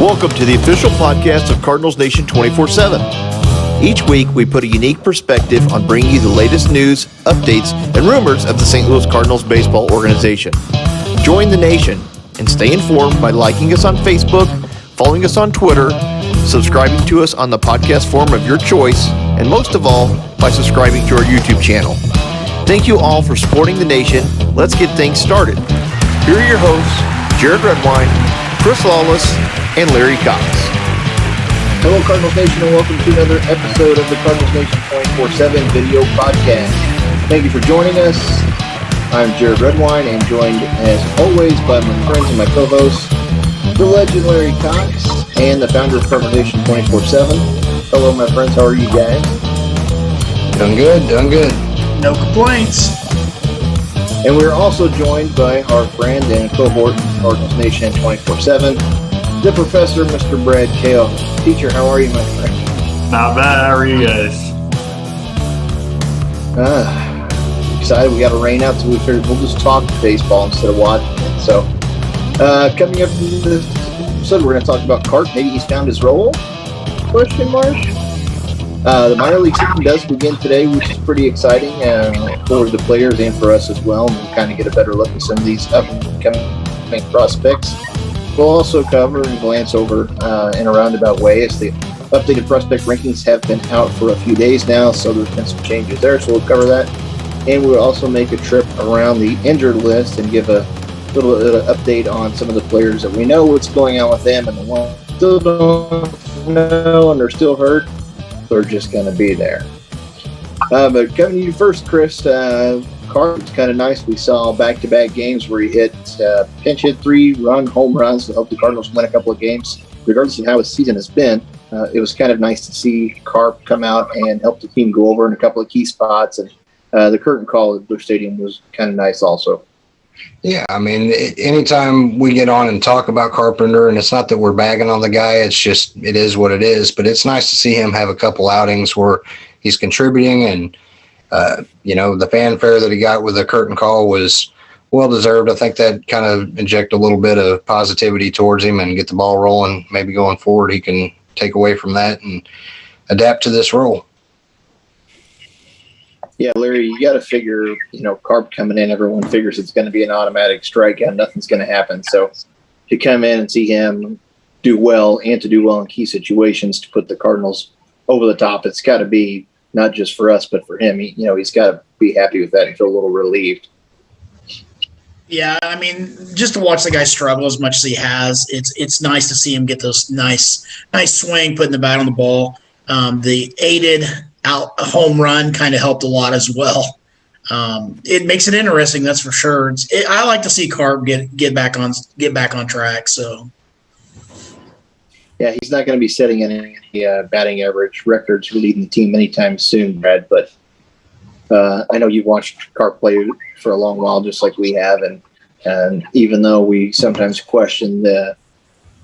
Welcome to the official podcast of Cardinals Nation 24/7. Each week, we put a unique perspective on bringing you the latest news, updates, and rumors of the St. Louis Cardinals baseball organization. Join the nation and stay informed by liking us on Facebook, following us on Twitter, subscribing to us on the podcast form of your choice, and most of all, by subscribing to our YouTube channel. Thank you all for supporting the nation. Let's get things started. Here are your hosts, Jared Redwine, Chris Lawless, and Larry Cox. Hello, Cardinals Nation, and welcome to another episode of the Cardinals Nation 24/7 video podcast. Thank you for joining us. I'm Jared Redwine, and joined, as always, by my friends and my co-hosts, the legend Larry Cox, and the founder of Cardinals Nation 24/7. Hello, my friends. How are you guys? Doing good. No complaints. And we're also joined by our friend and cohort of Cardinals Nation 24/7, the professor, Mr. Brad Kale. Teacher, how are you, my friend? Not bad. How are you guys? Excited. We got a rain out, so we figured we'll just talk baseball instead of watching it. So, coming up in this episode, we're going to talk about Cart. Maybe he's found his role? Question mark. The minor league season does begin today, which is pretty exciting for the players and for us as well. And we'll kind of get a better look at some of these upcoming prospects. We'll also cover and glance over in a roundabout way as the updated prospect rankings have been out for a few days now, so there's been some changes there, so we'll cover that. And we'll also make a trip around the injured list and give a little update on some of the players that we know what's going on with them, and the ones we still don't know and they're still hurt, they're just going to be there. But coming to you first, Chris, Card was kind of nice. We saw back-to-back games where he hit pinch hit 3-run home runs to help the Cardinals win a couple of games. Regardless of how his season has been, it was kind of nice to see Carp come out and help the team go over in a couple of key spots. And the curtain call at Blue Stadium was kind of nice also. Yeah, I mean, anytime we get on and talk about Carpenter, and it's not that we're bagging on the guy, it's just it is what it is. But it's nice to see him have a couple outings where he's contributing, and the fanfare that he got with the curtain call was well-deserved. I think that kind of inject a little bit of positivity towards him and get the ball rolling. Maybe going forward he can take away from that and adapt to this role. Yeah, Larry, you got to figure, Carp coming in, everyone figures it's going to be an automatic strikeout. Nothing's going to happen. So to come in and see him do well and to do well in key situations to put the Cardinals over the top, it's got to be not just for us, but for him. He's got to be happy with that and feel a little relieved. Yeah, I mean, just to watch the guy struggle as much as he has, it's nice to see him get those nice swing, putting the bat on the ball. The aided out home run kind of helped a lot as well. It makes it interesting, that's for sure. I like to see Carp get back on track. So. Yeah, he's not going to be setting any batting average records for leading the team anytime soon, Brad. But I know you've watched Carp play for a long while, just like we have, and even though we sometimes question the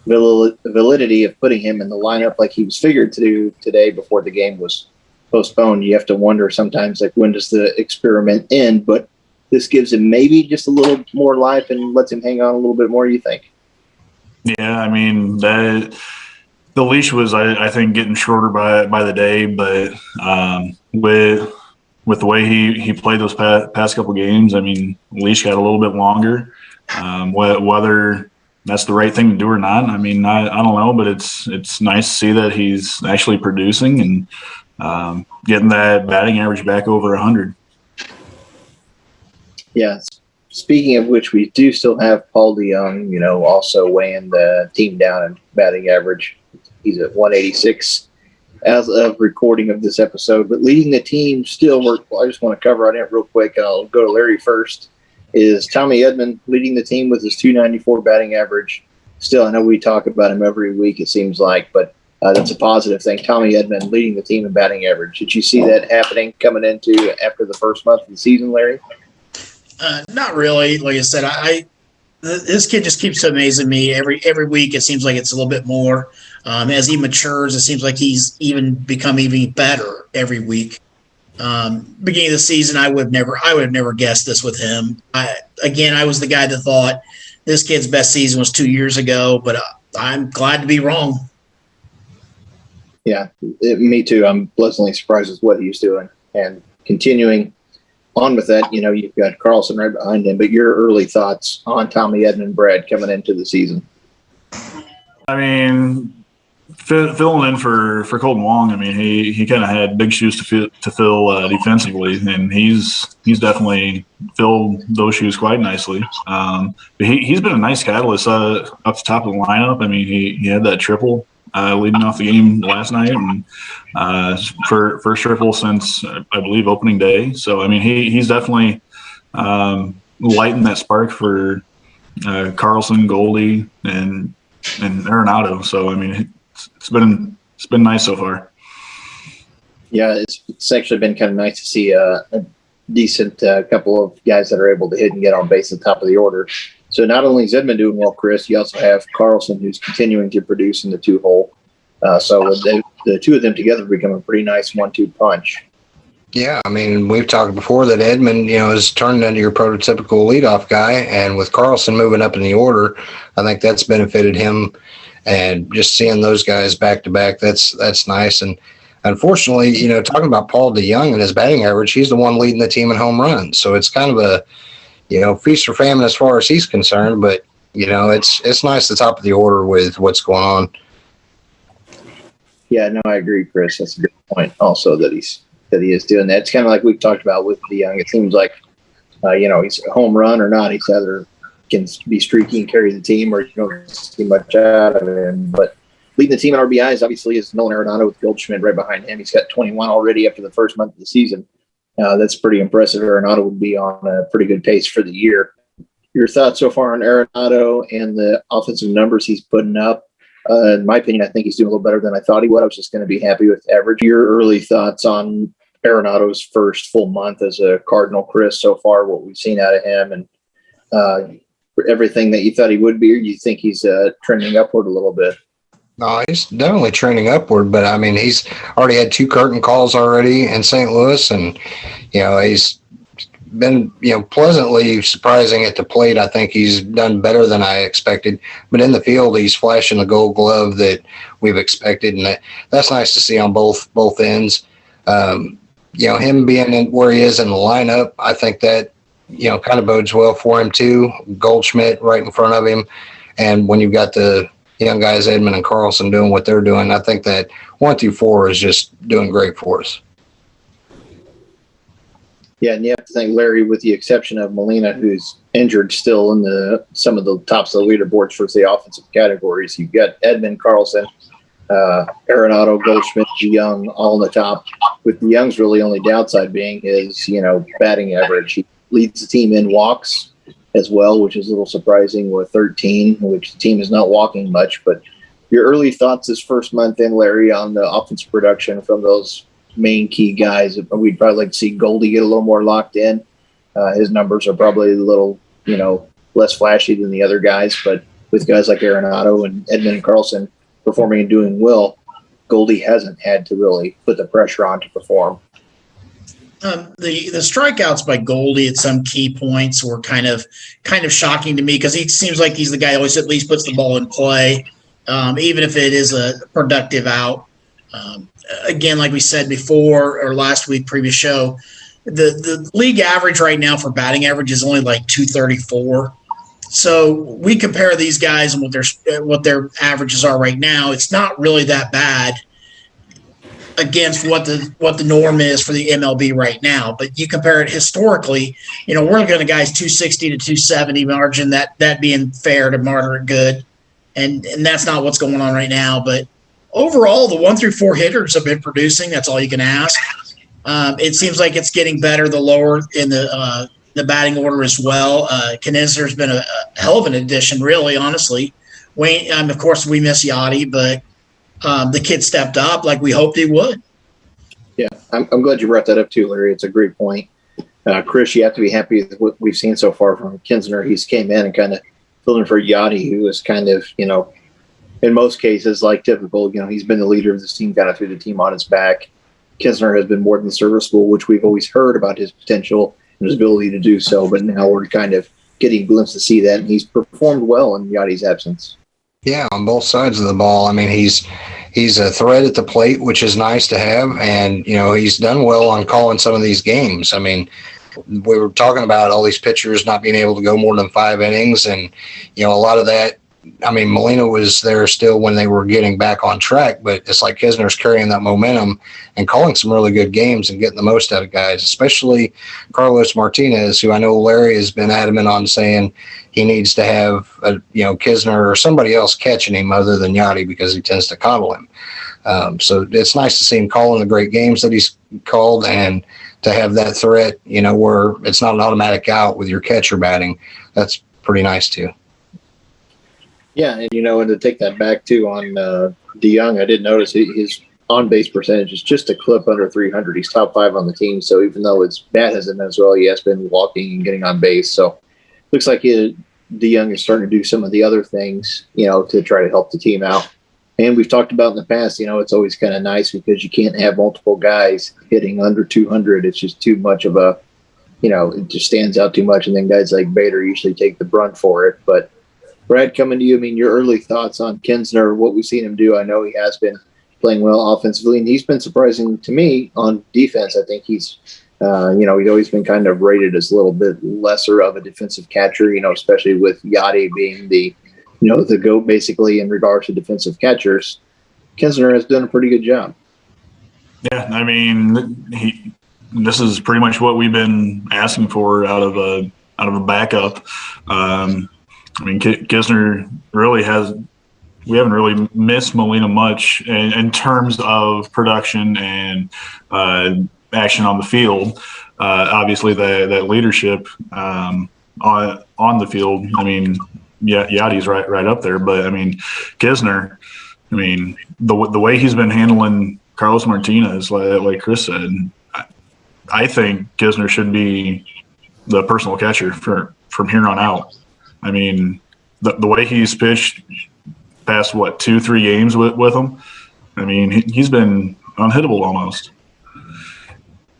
validity of putting him in the lineup like he was figured to do today before the game was postponed, you have to wonder sometimes, like, when does the experiment end? But this gives him maybe just a little more life and lets him hang on a little bit more, you think? Yeah, I mean, the leash was, I think, getting shorter by the day, but with the way he played those past couple games, I mean, leash got a little bit longer. Whether that's the right thing to do or not, I mean, I don't know, but it's nice to see that he's actually producing and getting that batting average back over 100. Yeah. Speaking of which, we do still have Paul DeYoung, also weighing the team down in batting average. He's at 186 as of recording of this episode. But leading the team still, I just want to cover on it real quick, and I'll go to Larry first, is Tommy Edman leading the team with his 294 batting average. Still, I know we talk about him every week, it seems like, but that's a positive thing. Tommy Edman leading the team in batting average. Did you see that happening coming into after the first month of the season, Larry? Not really. Like I said, this kid just keeps amazing me. Every week it seems like it's a little bit more. As he matures, it seems like he's become even better every week. Beginning of the season, I would have never guessed this with him. I was the guy that thought this kid's best season was 2 years ago, but I'm glad to be wrong. Yeah, me too. I'm pleasantly surprised with what he's doing. And continuing on with that, you've got Carlson right behind him. But your early thoughts on Tommy Edmond Brad coming into the season? I mean, filling in for Colton Wong. I mean, he kind of had big shoes to fill defensively, and he's definitely filled those shoes quite nicely. But he's been a nice catalyst up the top of the lineup. I mean, he had that triple leading off the game last night, and first triple since I believe opening day. So I mean, he's definitely lighting that spark for Carlson, Goldie, and Arenado. So I mean, it's been nice so far. Yeah, it's actually been kind of nice to see a decent couple of guys that are able to hit and get on base at the top of the order. So not only is Edmond doing well, Chris, you also have Carlson, who's continuing to produce in the 2-hole. So the two of them together become a pretty nice 1-2 punch. Yeah, I mean, we've talked before that Edmond, is turning into your prototypical leadoff guy, and with Carlson moving up in the order, I think that's benefited him. And just seeing those guys back to back, that's nice. And unfortunately, talking about Paul DeYoung and his batting average, he's the one leading the team in home runs. So it's kind of a feast or famine as far as he's concerned. But it's nice the top of the order with what's going on. Yeah, no, I agree, Chris. That's a good point. Also, that he is doing that. It's kind of like we've talked about with DeYoung. It seems like he's a home run or not. He's either can be streaky and carry the team, or you don't see much out of him. But leading the team in RBIs, obviously, is Nolan Arenado with Goldschmidt right behind him. He's got 21 already after the first month of the season. That's pretty impressive. Arenado would be on a pretty good pace for the year. Your thoughts so far on Arenado and the offensive numbers he's putting up? In my opinion, I think he's doing a little better than I thought he would. I was just going to be happy with average. Your early thoughts on Arenado's first full month as a Cardinal, Chris, so far, what we've seen out of him, and everything that you thought he would be, or you think he's trending upward a little bit? No, he's definitely trending upward, but I mean, he's already had 2 curtain calls already in St. Louis, and he's been pleasantly surprising at the plate. I think he's done better than I expected, but in the field, he's flashing the Gold Glove that we've expected, and that's nice to see on both ends. Him being where he is in the lineup, I think that kind of bodes well for him too. Goldschmidt right in front of him, and when you've got the young guys Edmond and Carlson doing what they're doing, I think that 1 through 4 is just doing great for us. Yeah, and you have to think, Larry, with the exception of Molina, who's injured still in some of the tops of the leaderboards for the offensive categories, you've got Edmond, Carlson, Arenado, Goldschmidt, DeYoung, all in the top. With DeYoung's really only downside being his, batting average. He leads the team in walks as well, which is a little surprising with 13, which the team is not walking much. But your early thoughts this first month in, Larry, on the offensive production from those main key guys? We'd probably like to see Goldie get a little more locked in. His numbers are probably a little, less flashy than the other guys, but with guys like Arenado and Edmond and Carlson performing and doing well, Goldie hasn't had to really put the pressure on to perform. The strikeouts by Goldie at some key points were kind of shocking to me, because he seems like he's the guy who always at least puts the ball in play, even if it is a productive out. Again, like we said before, or last week, previous show, the league average right now for batting average is only like 234. So we compare these guys and what their averages are right now. It's not really that bad against what the norm is for the MLB right now. But you compare it historically, we're looking at guys 260 to 270 margin, that being fair to moderate good. And that's not what's going on right now. But overall, the 1 through 4 hitters have been producing. That's all you can ask. It seems like it's getting better the lower in the batting order as well. Knizner's been a hell of an addition, really, honestly. Wayne, of course, we miss Yachty, but the kid stepped up like we hoped he would. Yeah, I'm glad you brought that up too, Larry. It's a great point. Chris, you have to be happy with what we've seen so far from Knizner. He's came in and kind of filled in for Yachty, who is kind of, in most cases, like typical, he's been the leader of this team, kind of threw the team on his back. Knizner has been more than serviceable, which we've always heard about his potential and his ability to do so, but now we're kind of getting a glimpse to see that, and he's performed well in Yachty's absence. Yeah, on both sides of the ball. I mean, he's a threat at the plate, which is nice to have, and he's done well on calling some of these games. I mean, we were talking about all these pitchers not being able to go more than 5 innings, and a lot of that. I mean, Molina was there still when they were getting back on track, but it's like Kisner's carrying that momentum and calling some really good games and getting the most out of guys, especially Carlos Martinez, who I know Larry has been adamant on saying he needs to have Kisner or somebody else catching him other than Yachty because he tends to coddle him. So it's nice to see him calling the great games that he's called and to have that threat, where it's not an automatic out with your catcher batting. That's pretty nice too. Yeah, and and to take that back too on DeYoung, I did notice his on-base percentage is just a clip under 300. He's top 5 on the team, so even though his bat hasn't been as well, he has been walking and getting on base. So looks like DeYoung is starting to do some of the other things, to try to help the team out. And we've talked about in the past, it's always kind of nice because you can't have multiple guys hitting under 200. It's just too much of a, it just stands out too much. And then guys like Bader usually take the brunt for it. But Brad, coming to you, I mean, your early thoughts on Kinsner, what we've seen him do. I know he has been playing well offensively, and he's been surprising to me on defense. I think he's, he'd always been kind of rated as a little bit lesser of a defensive catcher, especially with Yachty being the GOAT basically in regards to defensive catchers. Kinsner has done a pretty good job. Yeah, I mean, this is pretty much what we've been asking for out of a backup. I mean, Kisner really we haven't really missed Molina much in terms of production and action on the field. Obviously, that leadership on the field, I mean, Yachty's right up there. But, I mean, Kisner, I mean, the way he's been handling Carlos Martinez, like Chris said, I think Kisner should be the personal catcher from here on out. I mean, the way he's pitched past, 2-3 games with him, I mean, he's been unhittable almost.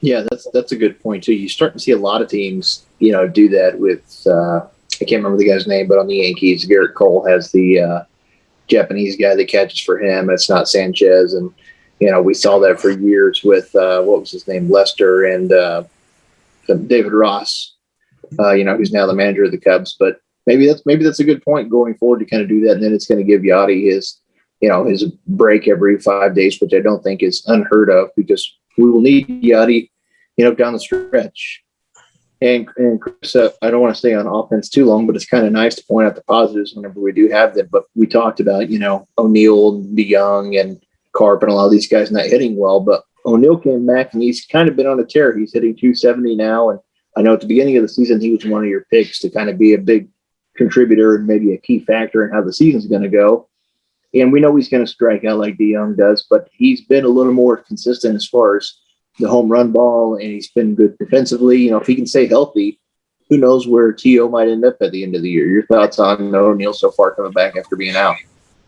Yeah, that's a good point, too. You're starting to see a lot of teams, do that with I can't remember the guy's name, but on the Yankees, Garrett Cole has the Japanese guy that catches for him. It's not Sanchez. And, we saw that for years with, what was his name, Lester and David Ross, who's now the manager of the Cubs. But maybe that's a good point going forward to kind of do that. And then it's going to give Yachty his break every 5 days, which I don't think is unheard of because we will need Yachty, down the stretch. And Chris, I don't want to stay on offense too long, but it's kind of nice to point out the positives whenever we do have them. But we talked about, O'Neill, DeYoung, and Carp, and a lot of these guys not hitting well. But O'Neill came back, and he's kind of been on a tear. He's hitting 270 now. And I know at the beginning of the season, he was one of your picks to kind of be a big contributor and maybe a key factor in how the season's going to go. And we know he's going to strike out like DeYoung does, but he's been a little more consistent as far as the home run ball, and he's been good defensively. If he can stay healthy, who knows where T.O. might end up at the end of the year. Your thoughts on O'Neill so far coming back after being out?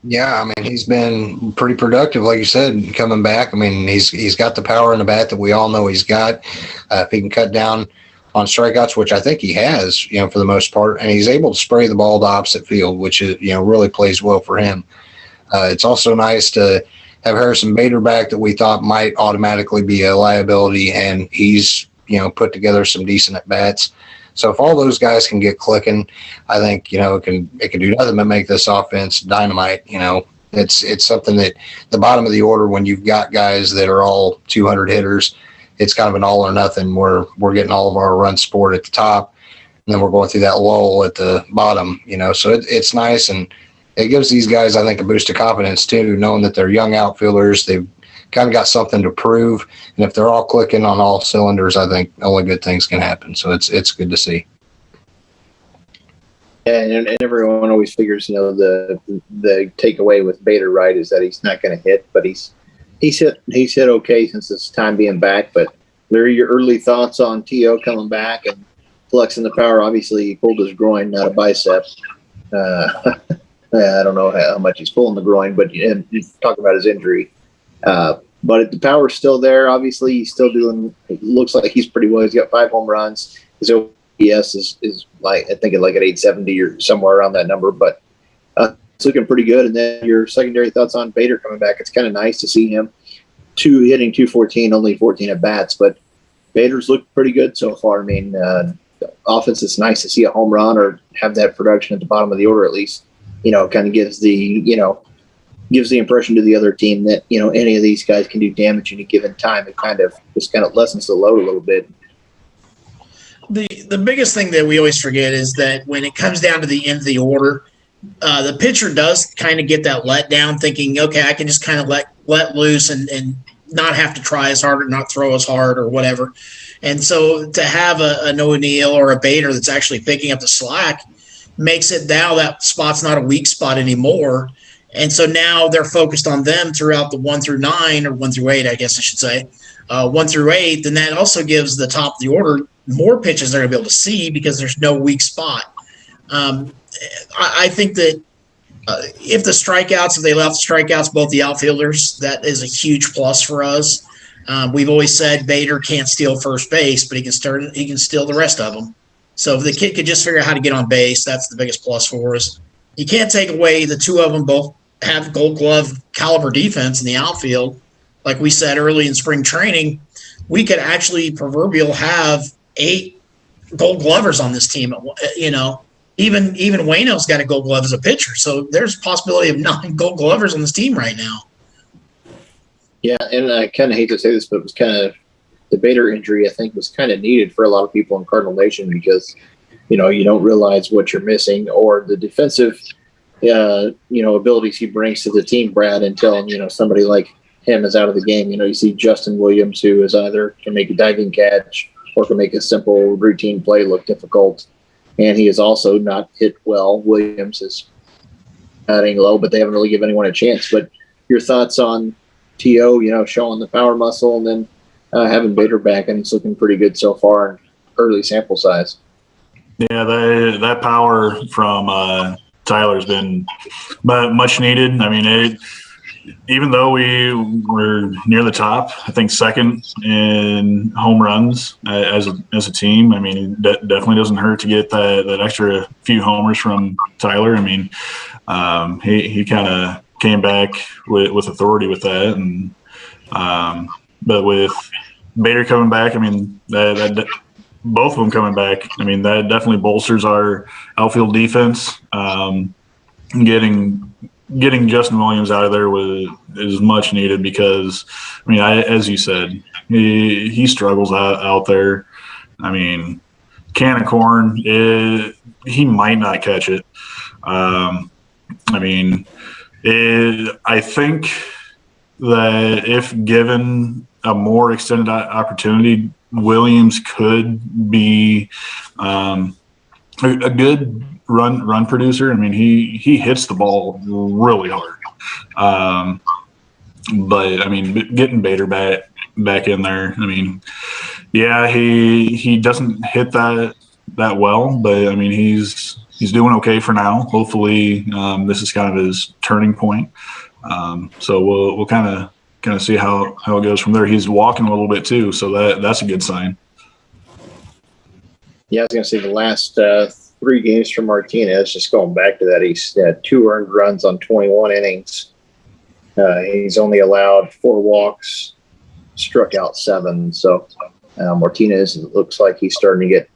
Yeah, I mean, he's been pretty productive, like you said, coming back. I mean, he's got the power in the bat that we all know he's got. If he can cut down on strikeouts, which I think he has, for the most part, and he's able to spray the ball to opposite field, which is, really plays well for him. It's also nice to have Harrison Bader back that we thought might automatically be a liability, and he's, put together some decent at-bats. So if all those guys can get clicking, I think, it can do nothing but make this offense dynamite. It's something that the bottom of the order, when you've got guys that are all 200 hitters, it's kind of an all or nothing where we're getting all of our run support at the top, and then we're going through that lull at the bottom, so it's nice. And it gives these guys, I think, a boost of confidence too, knowing that they're young outfielders. They've kind of got something to prove. And if they're all clicking on all cylinders, I think only good things can happen. So it's good to see. And everyone always figures, the takeaway with Bader, right, is that he's not going to hit, but he's hit okay since it's time being back. But Larry, your early thoughts on T.O. coming back and flexing the power? Obviously, he pulled his groin, not a bicep. I don't know how much he's pulling the groin, but you talk about his injury. But the power's still there. Obviously, he's still doing. It looks like he's pretty well. He's got 5 home runs. His OPS is like, I think, like at 870 or somewhere around that number. But looking pretty good. And then your secondary thoughts on Bader coming back. It's kind of nice to see him hitting 214, only 14 at bats, but Bader's looked pretty good so far. I mean, the offense, is nice to see a home run or have that production at the bottom of the order at least. Kind of gives the impression to the other team that, any of these guys can do damage in a given time. It kind of lessens the load a little bit. The biggest thing that we always forget is that when it comes down to the end of the order, the pitcher does kind of get that letdown, thinking, okay, I can just kind of let loose and not have to try as hard or not throw as hard or whatever. And so to have an O'Neill or a Bader that's actually picking up the slack makes it now that spot's not a weak spot anymore. And so now they're focused on them throughout the 1 through 9 or 1 through 8, I guess I should say, 1 through 8. Then that also gives the top of the order more pitches they're going to be able to see because there's no weak spot. I think that if they allow the strikeouts, both the outfielders, that is a huge plus for us. We've always said Bader can't steal first base, but he can steal the rest of them. So if the kid could just figure out how to get on base, that's the biggest plus for us. You can't take away the two of them both have Gold Glove caliber defense in the outfield. Like we said early in spring training, we could actually proverbial have 8 Gold Glovers on this team. Even Waino's got a Gold Glove as a pitcher, so there's a possibility of 9 Gold Glovers on this team right now. Yeah, and I kind of hate to say this, but it was kind of the Bader injury, I think, was kind of needed for a lot of people in Cardinal Nation because, you don't realize what you're missing or the defensive, abilities he brings to the team, Brad, until, somebody like him is out of the game. You see Justin Williams, who is either can make a diving catch or can make a simple routine play look difficult. And he is also not hit well. Williams is batting low, but they haven't really given anyone a chance. But your thoughts on T.O., showing the power muscle and then having Bader back, and he's looking pretty good so far in early sample size. Yeah, that power from Tyler's been much needed. I mean, even though we were near the top, I think second in home runs as a team. I mean, that definitely doesn't hurt to get that extra few homers from Tyler. I mean, he kind of came back with authority with that, and but with Bader coming back, I mean, that both of them coming back, I mean, that definitely bolsters our outfield defense. Getting Justin Williams out of there is much needed because, I mean, as you said, he struggles out there. I mean, can of corn, he might not catch it. I mean, I think that if given a more extended opportunity, Williams could be a good run producer. I mean, he hits the ball really hard. But I mean, getting Bader back in there, I mean, yeah, he doesn't hit that well, but I mean, he's doing okay for now. Hopefully, this is kind of his turning point. So we'll kind of see how it goes from there. He's walking a little bit too, so that's a good sign. Yeah, I was going to say the last 3 games for Martinez, just going back to that, he's had 2 earned runs on 21 innings. He's only allowed 4 walks, struck out 7. So Martinez, it looks like he's starting to get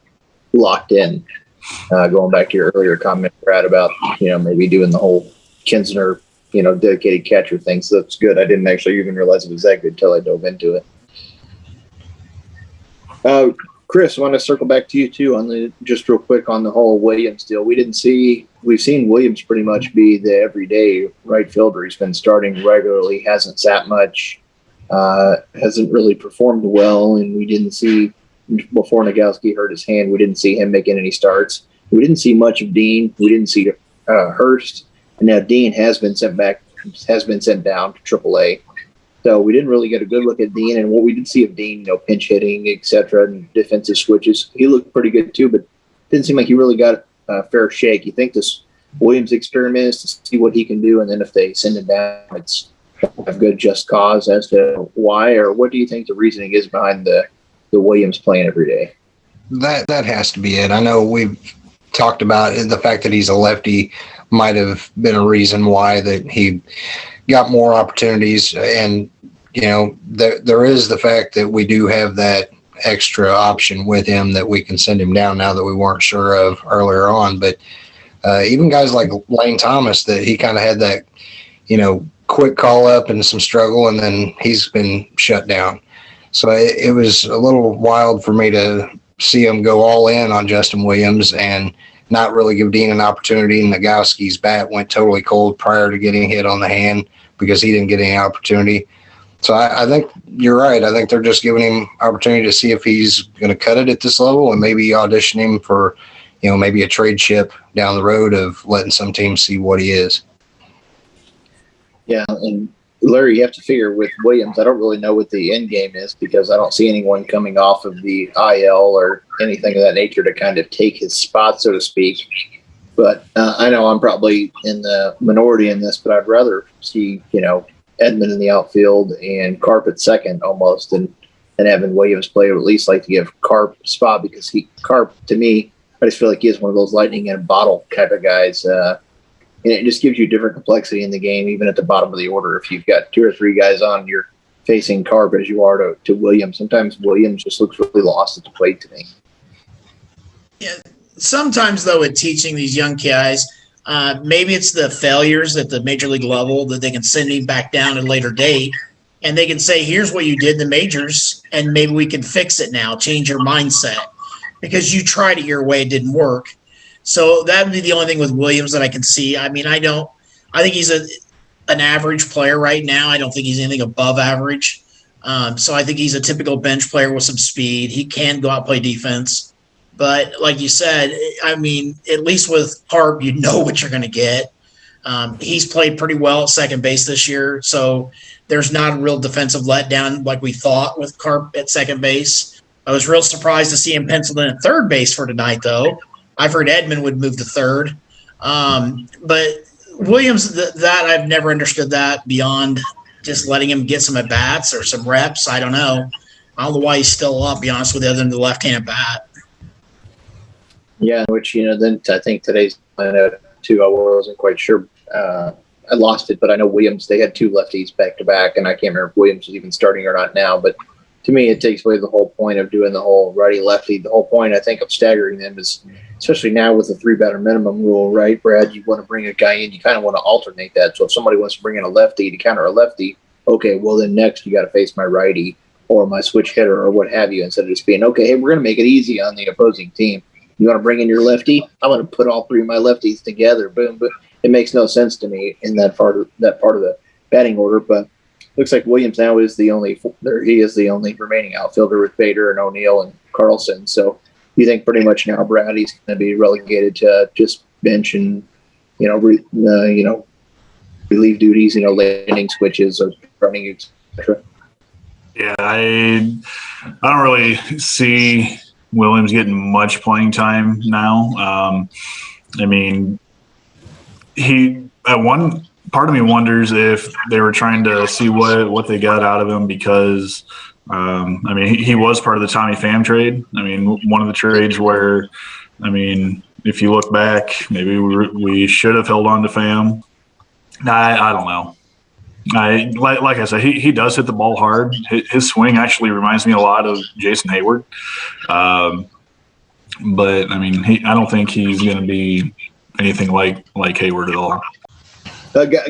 locked in. Going back to your earlier comment, Brad, about, maybe doing the whole Kinsner, dedicated catcher thing. So that's good. I didn't actually even realize it was that good until I dove into it. Chris, I want to circle back to you too just real quick on the whole Williams deal. We've seen Williams pretty much be the everyday right fielder. He's been starting regularly, hasn't sat much, hasn't really performed well, and we didn't see before Nagowski hurt his hand. We didn't see him making any starts. We didn't see much of Dean. We didn't see Hurst, and now Dean has been sent down to AAA. So we didn't really get a good look at Dean, and what we did see of Dean, pinch hitting, etc., and defensive switches, he looked pretty good too, but didn't seem like he really got a fair shake. You think this Williams experiment is to see what he can do, and then if they send him down, it's a good just cause as to why, or what do you think the reasoning is behind the Williams playing every day? That has to be it. I know we've talked about the fact that he's a lefty might have been a reason why that he got more opportunities. And, there is the fact that we do have that extra option with him that we can send him down now that we weren't sure of earlier on. But even guys like Lane Thomas, that he kind of had that, quick call up and some struggle, and then he's been shut down. So it was a little wild for me to see him go all in on Justin Williams and not really give Dean an opportunity. And Nagowski's bat went totally cold prior to getting hit on the hand because he didn't get any opportunity. So I think you're right. I think they're just giving him opportunity to see if he's going to cut it at this level and maybe audition him for, maybe a trade chip down the road of letting some teams see what he is. Yeah, and Larry, you have to figure with Williams, I don't really know what the end game is because I don't see anyone coming off of the IL or anything of that nature to kind of take his spot, so to speak. But I know I'm probably in the minority in this, but I'd rather see, Edman in the outfield and Carp at second almost and having Williams play, or at least like to give Carp a spot because Carp, to me, I just feel like he is one of those lightning in a bottle type of guys. And it just gives you different complexity in the game, even at the bottom of the order. If you've got 2 or 3 guys on, you're facing Carp as you are to Williams. Sometimes Williams just looks really lost at the plate to me. Yeah. Sometimes, though, with teaching these young guys, maybe it's the failures at the major league level that they can send him back down at a later date, and they can say, here's what you did in the majors, and maybe we can fix it now, change your mindset. Because you tried it your way, it didn't work. So that would be the only thing with Williams that I can see. I mean, I think he's an average player right now. I don't think he's anything above average. So I think he's a typical bench player with some speed. He can go out and play defense. But like you said, I mean, at least with Carp, you know what you're going to get. He's played pretty well at second base this year. So there's not a real defensive letdown like we thought with Carp at second base. I was real surprised to see him penciled in at third base for tonight, though. I've heard Edman would move to third. But Williams, that I've never understood that beyond just letting him get some at-bats or some reps. I don't know. I don't know why he's still up, to be honest with you, other than the left-handed bat. Yeah, which, then I think today's lineup, too, I wasn't quite sure. I lost it, but I know Williams, they had 2 lefties back-to-back, and I can't remember if Williams is even starting or not now, but to me, it takes away the whole point of doing the whole righty-lefty. The whole point, I think, of staggering them is, especially now with the 3-batter minimum rule, right, Brad? You want to bring a guy in, you kind of want to alternate that. So if somebody wants to bring in a lefty to counter a lefty, okay, well, then next you got to face my righty or my switch hitter or what have you, instead of just being, okay, hey, we're going to make it easy on the opposing team. You want to bring in your lefty? I'm going to put all 3 of my lefties together. Boom, boom. It makes no sense to me in that part of the batting order, but looks like Williams now is the only remaining outfielder with Bader and O'Neill and Carlson. So you think pretty much now Brad, he's going to be relegated to just bench and relief duties, late inning switches or running, etc. Yeah, I don't really see Williams getting much playing time now. I mean, part of me wonders if they were trying to see what they got out of him because, he was part of the Tommy Pham trade. I mean, one of the trades where, if you look back, maybe we should have held on to Pham. I don't know. Like I said, he does hit the ball hard. His swing actually reminds me a lot of Jason Hayward. But, I don't think he's going to be anything like Hayward at all.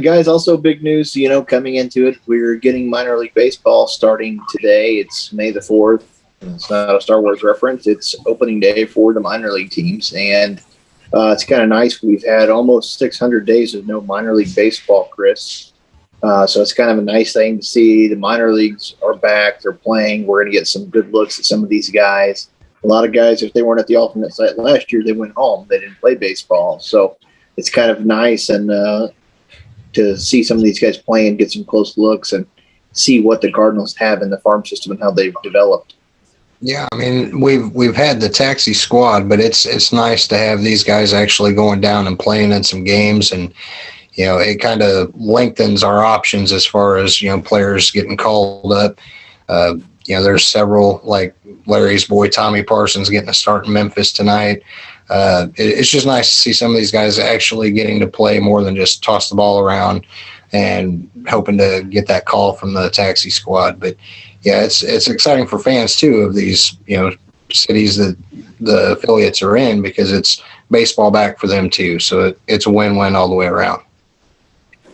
Guys, also big news, coming into it. We're getting minor league baseball starting today. It's May the 4th. It's not a Star Wars reference. It's opening day for the minor league teams. And it's kind of nice. We've had almost 600 days of no minor league baseball, Chris. So it's kind of a nice thing to see. The minor leagues are back. They're playing. We're going to get some good looks at some of these guys. A lot of guys, if they weren't at the alternate site last year, they went home. They didn't play baseball. So it's kind of nice and to see some of these guys play and get some close looks and see what the Cardinals have in the farm system and how they've developed. Yeah, we've had the taxi squad, but it's nice to have these guys actually going down and playing in some games, and it kind of lengthens our options as far as players getting called up. there's several, like Larry's boy Tommy Parsons getting a start in Memphis tonight. It's just nice to see some of these guys actually getting to play more than just toss the ball around and hoping to get that call from the taxi squad. But yeah, it's exciting for fans too of these, cities that the affiliates are in, because it's baseball back for them too. So it's a win-win all the way around.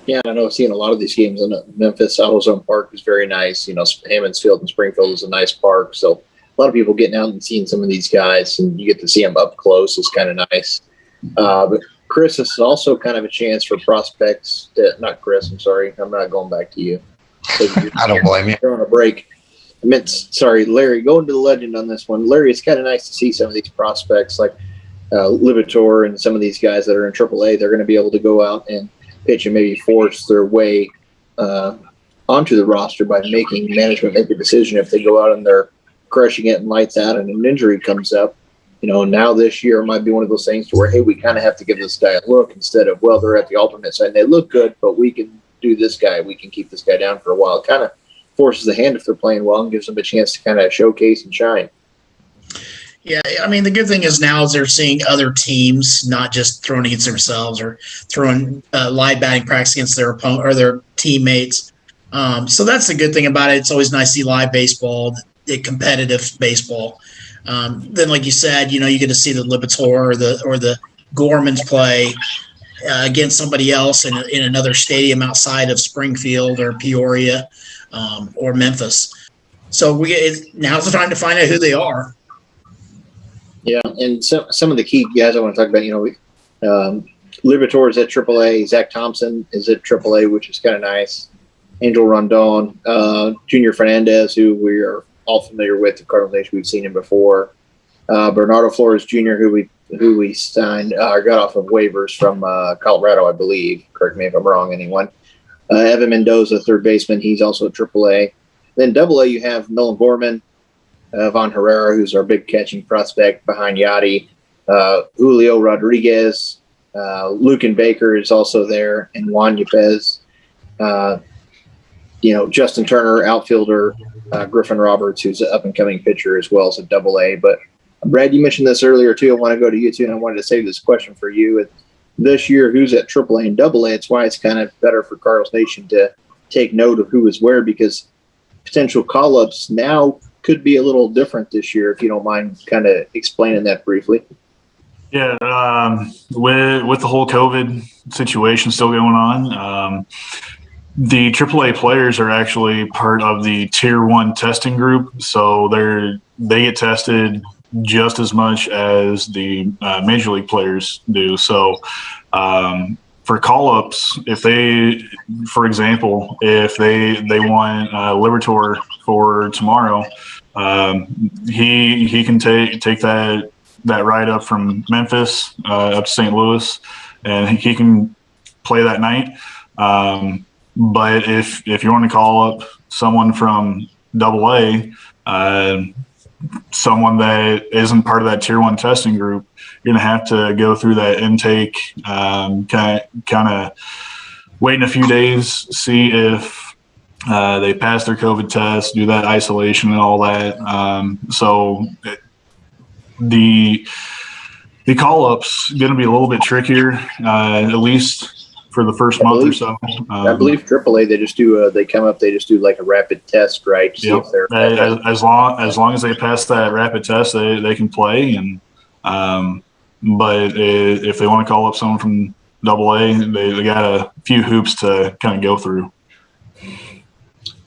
Yeah, I know seeing a lot of these games in Memphis. AutoZone Park is very nice. Hammons Field in Springfield is a nice park. So a lot of people getting out and seeing some of these guys, and you get to see them up close is kind of nice. But Chris, this is also kind of a chance for prospects not Chris, I'm sorry. I'm not going back to you. I don't blame you. You're on a break. Larry, going to the legend on this one. Larry, it's kind of nice to see some of these prospects like Libator and some of these guys that are in AAA. They're going to be able to go out and pitch and maybe force their way onto the roster by making management make a decision if they go out and they're crushing it and lights out and an injury comes up. Now this year might be one of those things to where, hey, we kind of have to give this guy a look instead of, well, they're at the alternate side and they look good, but we can do this guy. We can keep this guy down for a while. It kind of forces the hand if they're playing well and gives them a chance to kind of showcase and shine. Yeah, I mean, the good thing is now is they're seeing other teams, not just throwing against themselves or throwing live batting practice against their opponent or their teammates. So that's the good thing about it. It's always nice to see live baseball, the competitive baseball. Then, like you said, you get to see the Libator or the Gormans play against somebody else in another stadium outside of Springfield or Peoria or Memphis. So now's the time to find out who they are. Yeah, and some of the key guys I want to talk about, Libator is at AAA. Zach Thompson is at AAA, which is kind of nice. Angel Rondon, Junior Fernandez, who we are all familiar with the Cardinals Nation. We've seen him before. Bernardo Flores Jr., who we signed, got off of waivers from Colorado, I believe. Correct me if I'm wrong, anyone. Evan Mendoza, third baseman. He's also at AAA. Then AA, you have Nolan Gorman, Von Herrera, who's our big catching prospect behind Yachty. Julio Rodriguez, Lucan Baker is also there, and Juan Yepez. Justin Turner, outfielder, Griffin Roberts, who's an up-and-coming pitcher as well as a AA. But, Brad, you mentioned this earlier, too. I want to go to you, too, and I wanted to save this question for you. This year, who's at AAA and AA? It's why it's kind of better for Cardinals Nation to take note of who is where, because potential call-ups now could be a little different this year, if you don't mind kind of explaining that briefly. Yeah, with the whole COVID situation still going on, the AAA players are actually part of the Tier 1 testing group, so they get tested just as much as the Major League players do. So for call-ups, for example, if they want Libator for tomorrow, he can take that ride up from Memphis up to St. Louis, and he can play that night. But if you want to call up someone from AA, someone that isn't part of that Tier 1 testing group, you're going to have to go through that intake, kind of waiting a few days, see if they pass their COVID test, do that isolation and all that. So the call-up's going to be a little bit trickier, at least for the first month or so. I believe AAA, they just do like a rapid test, right? Yep. As long as they pass that rapid test, they can play. And but if they want to call up someone from AA, they got a few hoops to kind of go through.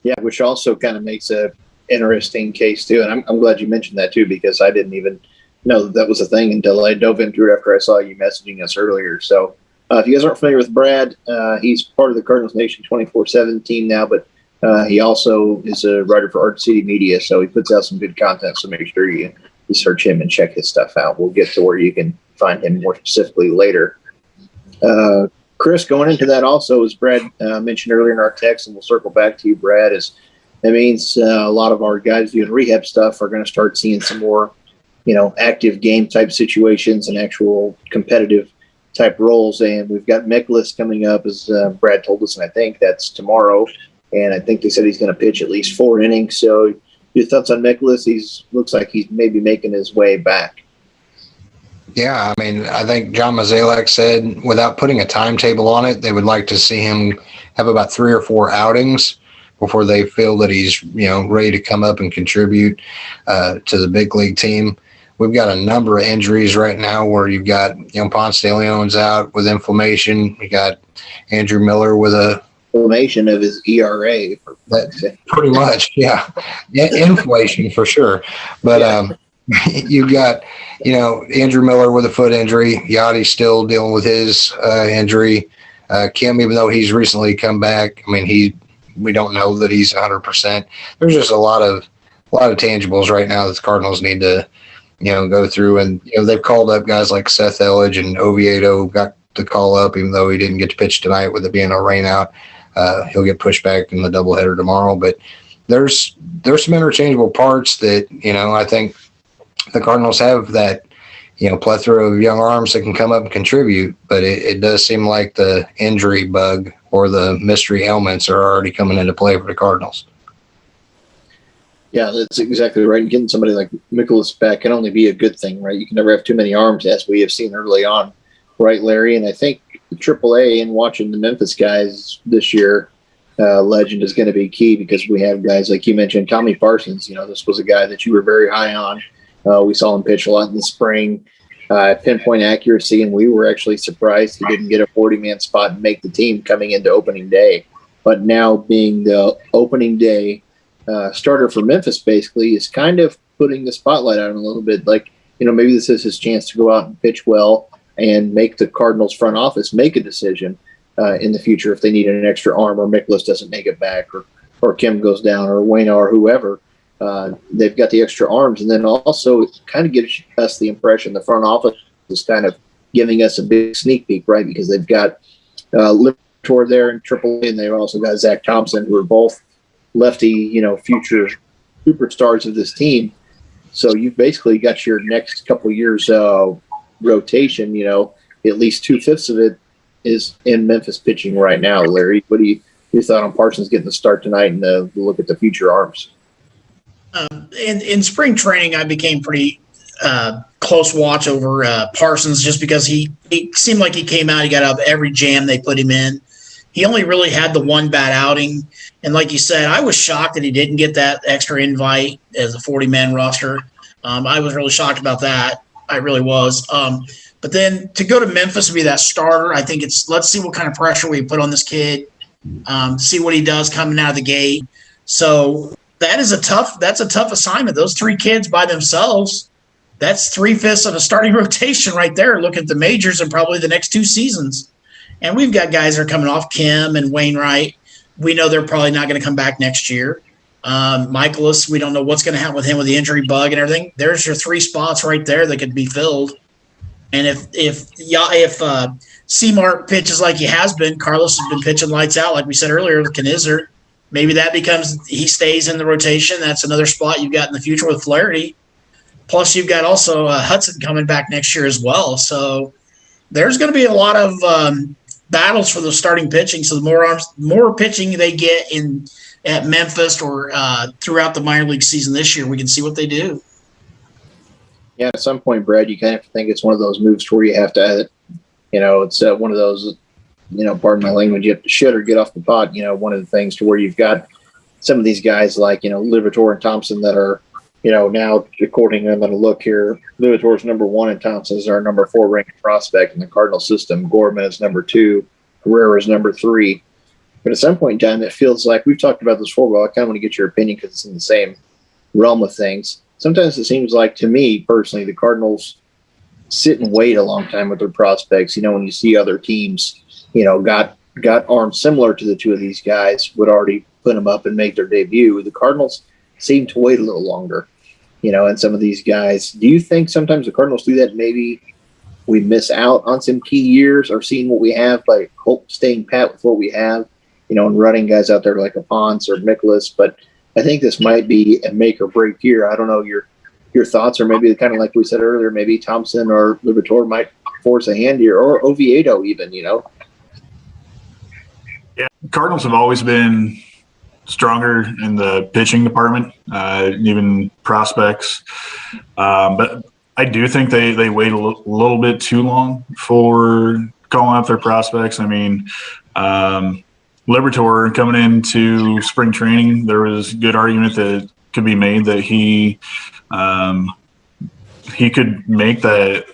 Yeah, which also kind of makes a interesting case too. And I'm glad you mentioned that too, because I didn't even know that was a thing until I dove into it after I saw you messaging us earlier. So if you guys aren't familiar with Brad, he's part of the Cardinals Nation 24/7 team now, but he also is a writer for Art City Media, so he puts out some good content, so make sure you search him and check his stuff out. We'll get to where you can find him more specifically later. Chris, going into that also, as Brad mentioned earlier in our text, and we'll circle back to you, Brad, that means a lot of our guys doing rehab stuff are going to start seeing some more, active game type situations and actual competitive type roles. And we've got Mikolas coming up, as Brad told us, and I think that's tomorrow. And I think they said he's going to pitch at least 4 innings. So Your thoughts on Nicholas? Looks like he's maybe making his way back. Yeah, I mean, I think John Mazalek said without putting a timetable on it, they would like to see him have about 3 or 4 outings before they feel that he's, ready to come up and contribute to the big league team. We've got a number of injuries right now where you've got, Ponce de Leon's out with inflammation. We got Andrew Miller with a inflammation of his ERA. Pretty much, yeah. Inflation for sure. But you've got, Andrew Miller with a foot injury. Yachty's still dealing with his injury. Kim, even though he's recently come back, I mean, we don't know that he's 100%. There's just a lot of tangibles right now that the Cardinals need to, go through. And, they've called up guys like Seth Elledge, and Oviedo got the call up, even though he didn't get to pitch tonight with it being a rain out. He'll get pushed back in the doubleheader tomorrow. But there's some interchangeable parts that, I think the Cardinals have that, plethora of young arms that can come up and contribute. But it does seem like the injury bug or the mystery ailments are already coming into play for the Cardinals. Yeah, that's exactly right. And getting somebody like Nicholas back can only be a good thing, right? You can never have too many arms, as we have seen early on, right, Larry? And I think AAA and watching the Memphis guys this year, legend is going to be key, because we have guys like you mentioned, Tommy Parsons. This was a guy that you were very high on. We saw him pitch a lot in the spring, pinpoint accuracy, and we were actually surprised he didn't get a 40-man spot and make the team coming into opening day. But now being the opening day starter for Memphis basically is kind of putting the spotlight on him a little bit. Like, maybe this is his chance to go out and pitch well and make the Cardinals front office make a decision in the future if they need an extra arm, or Nicholas doesn't make it back, or Kim goes down, or Waino, or whoever. They've got the extra arms. And then also it kind of gives us the impression the front office is kind of giving us a big sneak peek, right? Because they've got Livertor there in AAA, and they've also got Zach Thompson, who are both lefty, future superstars of this team. So you've basically got your next couple of years rotation, at least 2/5 of it is in Memphis pitching right now. Larry, what do you thought on Parsons getting the start tonight and the look at the future arms? In spring training, I became pretty close watch over Parsons, just because he seemed like he came out, he got out of every jam they put him in. He only really had the one bad outing. And like you said, I was shocked that he didn't get that extra invite as a 40-man roster. I was really shocked about that. I really was. But then to go to Memphis and be that starter, I think let's see what kind of pressure we put on this kid, see what he does coming out of the gate. So that's a tough assignment. Those 3 kids by themselves, that's 3/5 of a starting rotation right there. Look at the majors and probably the next 2 seasons. And we've got guys that are coming off, Kim and Wainwright. We know they're probably not going to come back next year. Michaelis, we don't know what's going to happen with him with the injury bug and everything. There's your 3 spots right there that could be filled. And if Seamart pitches like he has been, Carlos has been pitching lights out, like we said earlier, with Knizzar. Maybe that becomes he stays in the rotation. That's another spot you've got in the future with Flaherty. Plus, you've got also Hudson coming back next year as well. So there's going to be a lot of battles for the starting pitching. So the more pitching they get at Memphis or throughout the minor league season this year, we can see what they do. Yeah, at some point, Brad, you kind of think it's one of those moves where you have to, it's one of those, pardon my language, you have to shit or get off the pot. One of the things to where you've got some of these guys like, Livertor and Thompson that are, now according, I'm going to look here, Livertor's number 1 and Thompson's our number 4 ranked prospect in the Cardinal system. Gorman is number 2. Herrera is number 3. But at some point in time, it feels like we've talked about this before, but I kind of want to get your opinion because it's in the same realm of things. Sometimes it seems like, to me personally, the Cardinals sit and wait a long time with their prospects. When you see other teams, got arms similar to the 2 of these guys, would already put them up and make their debut. The Cardinals seem to wait a little longer, and some of these guys. Do you think sometimes the Cardinals do that? Maybe we miss out on some key years or seeing what we have by staying pat with what we have, and running guys out there like a Ponce or Nicholas. But I think this might be a make or break year. I don't know your thoughts, or maybe kind of like we said earlier, maybe Thompson or Livertor might force a hand here, or Oviedo even, Yeah, Cardinals have always been stronger in the pitching department, even prospects. But I do think they wait a little bit too long for calling up their prospects. I mean, Liberatore coming into spring training, there was good argument that could be made that he could make that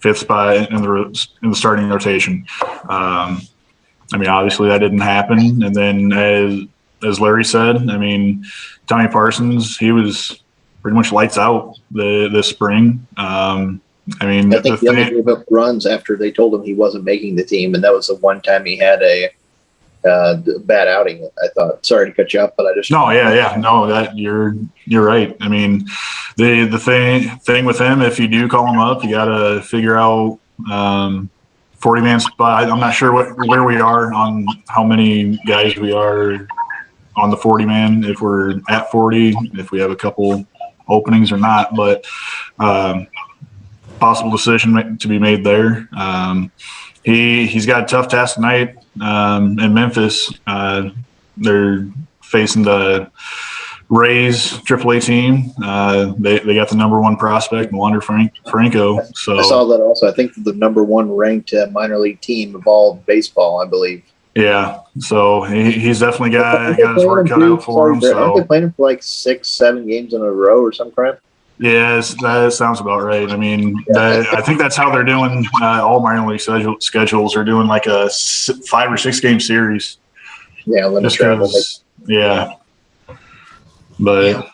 fifth spot in the starting rotation. I mean, obviously that didn't happen. And then as Larry said, I mean, Tommy Parsons, he was pretty much lights out this spring. I mean, I think he only gave up runs after they told him he wasn't making the team, and that was the one time he had a bad outing. I thought. Sorry to cut you off, but I just no, that you're right. I mean, the thing with him, if you do call him up, you got to figure out 40-man spot. I'm not sure where we are on how many guys we are on the 40-man. If we're at 40, if we have a couple openings or not, but possible decision to be made there. He's got a tough task tonight in Memphis. They're facing the Rays AAA team. They got the number one prospect, Wander Franco. So I saw that also. I think the number one ranked minor league team of all baseball, I believe. Yeah, so he's definitely got his work cut out for him. So aren't they playing for like 6-7 games in a row or some crap? Yes, that sounds about right. I mean, I think that's how they're doing. All minor league schedules are doing like a 5 or 6 game series. Yeah, yeah. But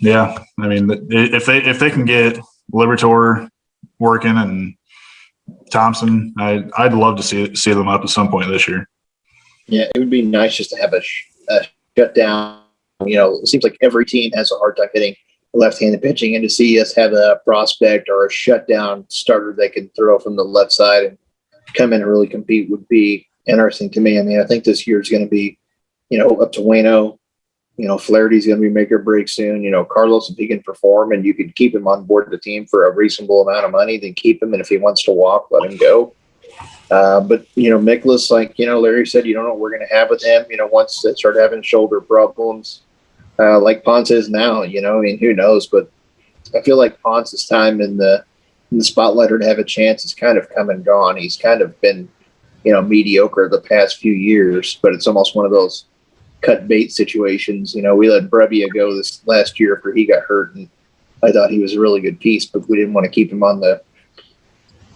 yeah, I mean, if they can get Liberatore working and Thompson, I'd love to see them up at some point this year. Yeah, it would be nice just to have a shutdown. You know, it seems like every team has a hard time hitting left-handed pitching, and to see us have a prospect or a shutdown starter they can throw from the left side and come in and really compete would be interesting to me. I mean, I think this year is going to be, up to Waino. Flaherty's going to be make or break soon. Carlos, if he can perform and you can keep him on board the team for a reasonable amount of money, then keep him. And if he wants to walk, let him go. But Mikolas, like, Larry said, you don't know what we're going to have with him, once they start having shoulder problems. Like Ponce is now, I mean, who knows? But I feel like Ponce's time in the spotlight or to have a chance is kind of come and gone. He's kind of been, mediocre the past few years, but it's almost one of those cut bait situations. We let Brebbia go this last year after he got hurt, and I thought he was a really good piece, but we didn't want to keep him on the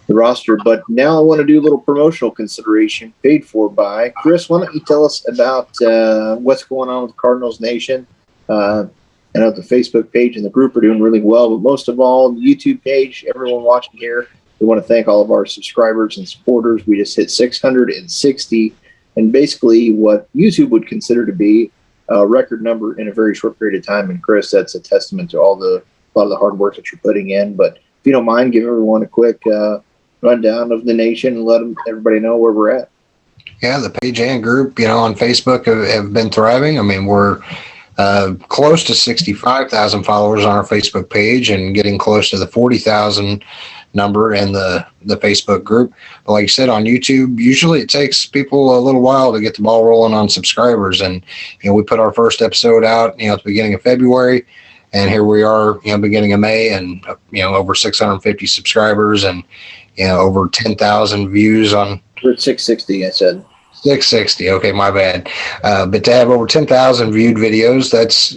roster. But now I want to do a little promotional consideration paid for by Chris. Why don't you tell us about what's going on with Cardinals Nation? I know the Facebook page and the group are doing really well, but most of all, the YouTube page, everyone watching here, we want to thank all of our subscribers and supporters. We just hit 660, and basically what YouTube would consider to be a record number in a very short period of time. And Chris, that's a testament to a lot of the hard work that you're putting in. But if you don't mind, give everyone a quick rundown of the nation and let everybody know where we're at. Yeah, the page and group, on Facebook have been thriving. I mean, we're close to 65,000 followers on our Facebook page and getting close to the 40,000 number in the Facebook group. But like you said, on YouTube, usually it takes people a little while to get the ball rolling on subscribers. And, we put our first episode out, at the beginning of February, and here we are, beginning of May, and, over 650 subscribers and, over 10,000 views on. We're at 660, I said. 660. Okay, my bad. But to have over 10,000 viewed videos, that's,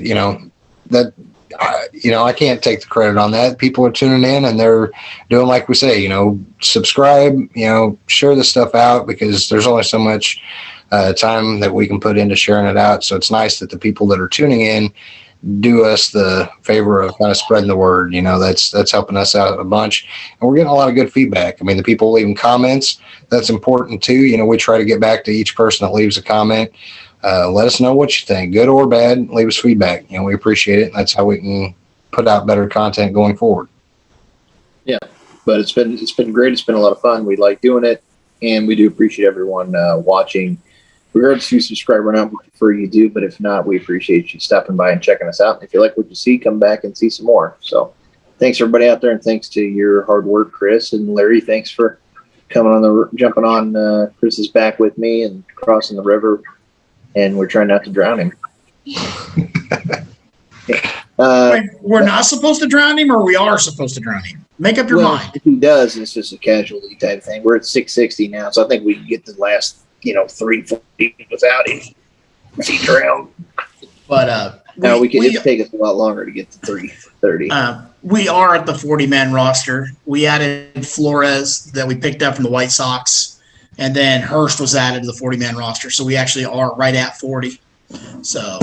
I can't take the credit on that. People are tuning in and they're doing, like we say, subscribe, share this stuff out, because there's only so much time that we can put into sharing it out. So it's nice that the people that are tuning in do us the favor of kind of spreading the word. That's helping us out a bunch, and we're getting a lot of good feedback. I mean, the people leaving comments, that's important too. We try to get back to each person that leaves a comment. Let us know what you think, good or bad. Leave us feedback. We appreciate it. And that's how we can put out better content going forward. Yeah, but it's been great. It's been a lot of fun. We like doing it, and we do appreciate everyone watching. Regardless to subscribe or not, we prefer you do, but if not, we appreciate you stopping by and checking us out. And if you like what you see, come back and see some more. So thanks everybody out there, and thanks to your hard work, Chris and Larry. Thanks for jumping on Chris's back with me and crossing the river, and we're trying not to drown him. Wait, we're not supposed to drown him, or we are supposed to drown him? Make up your mind. If he does, it's just a casualty type thing. We're at 660 now, so I think we can get the last 340 without him if he drowned. But it'd take us a lot longer to get to 330. We are at the 40-man roster. We added Flores that we picked up from the White Sox, and then Hurst was added to the 40-man roster. So we actually are right at 40. So,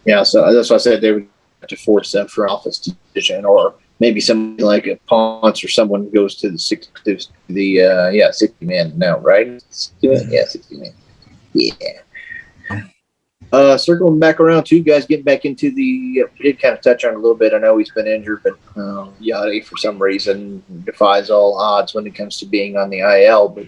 yeah, so that's why I said they would have to force that for office decision, or maybe somebody like a Ponce or someone goes to the 60-man now, right? 60-man. Yeah. Circling back around to you guys, getting back into we did kind of touch on it a little bit. I know he's been injured, but Yachty for some reason defies all odds when it comes to being on the IL. But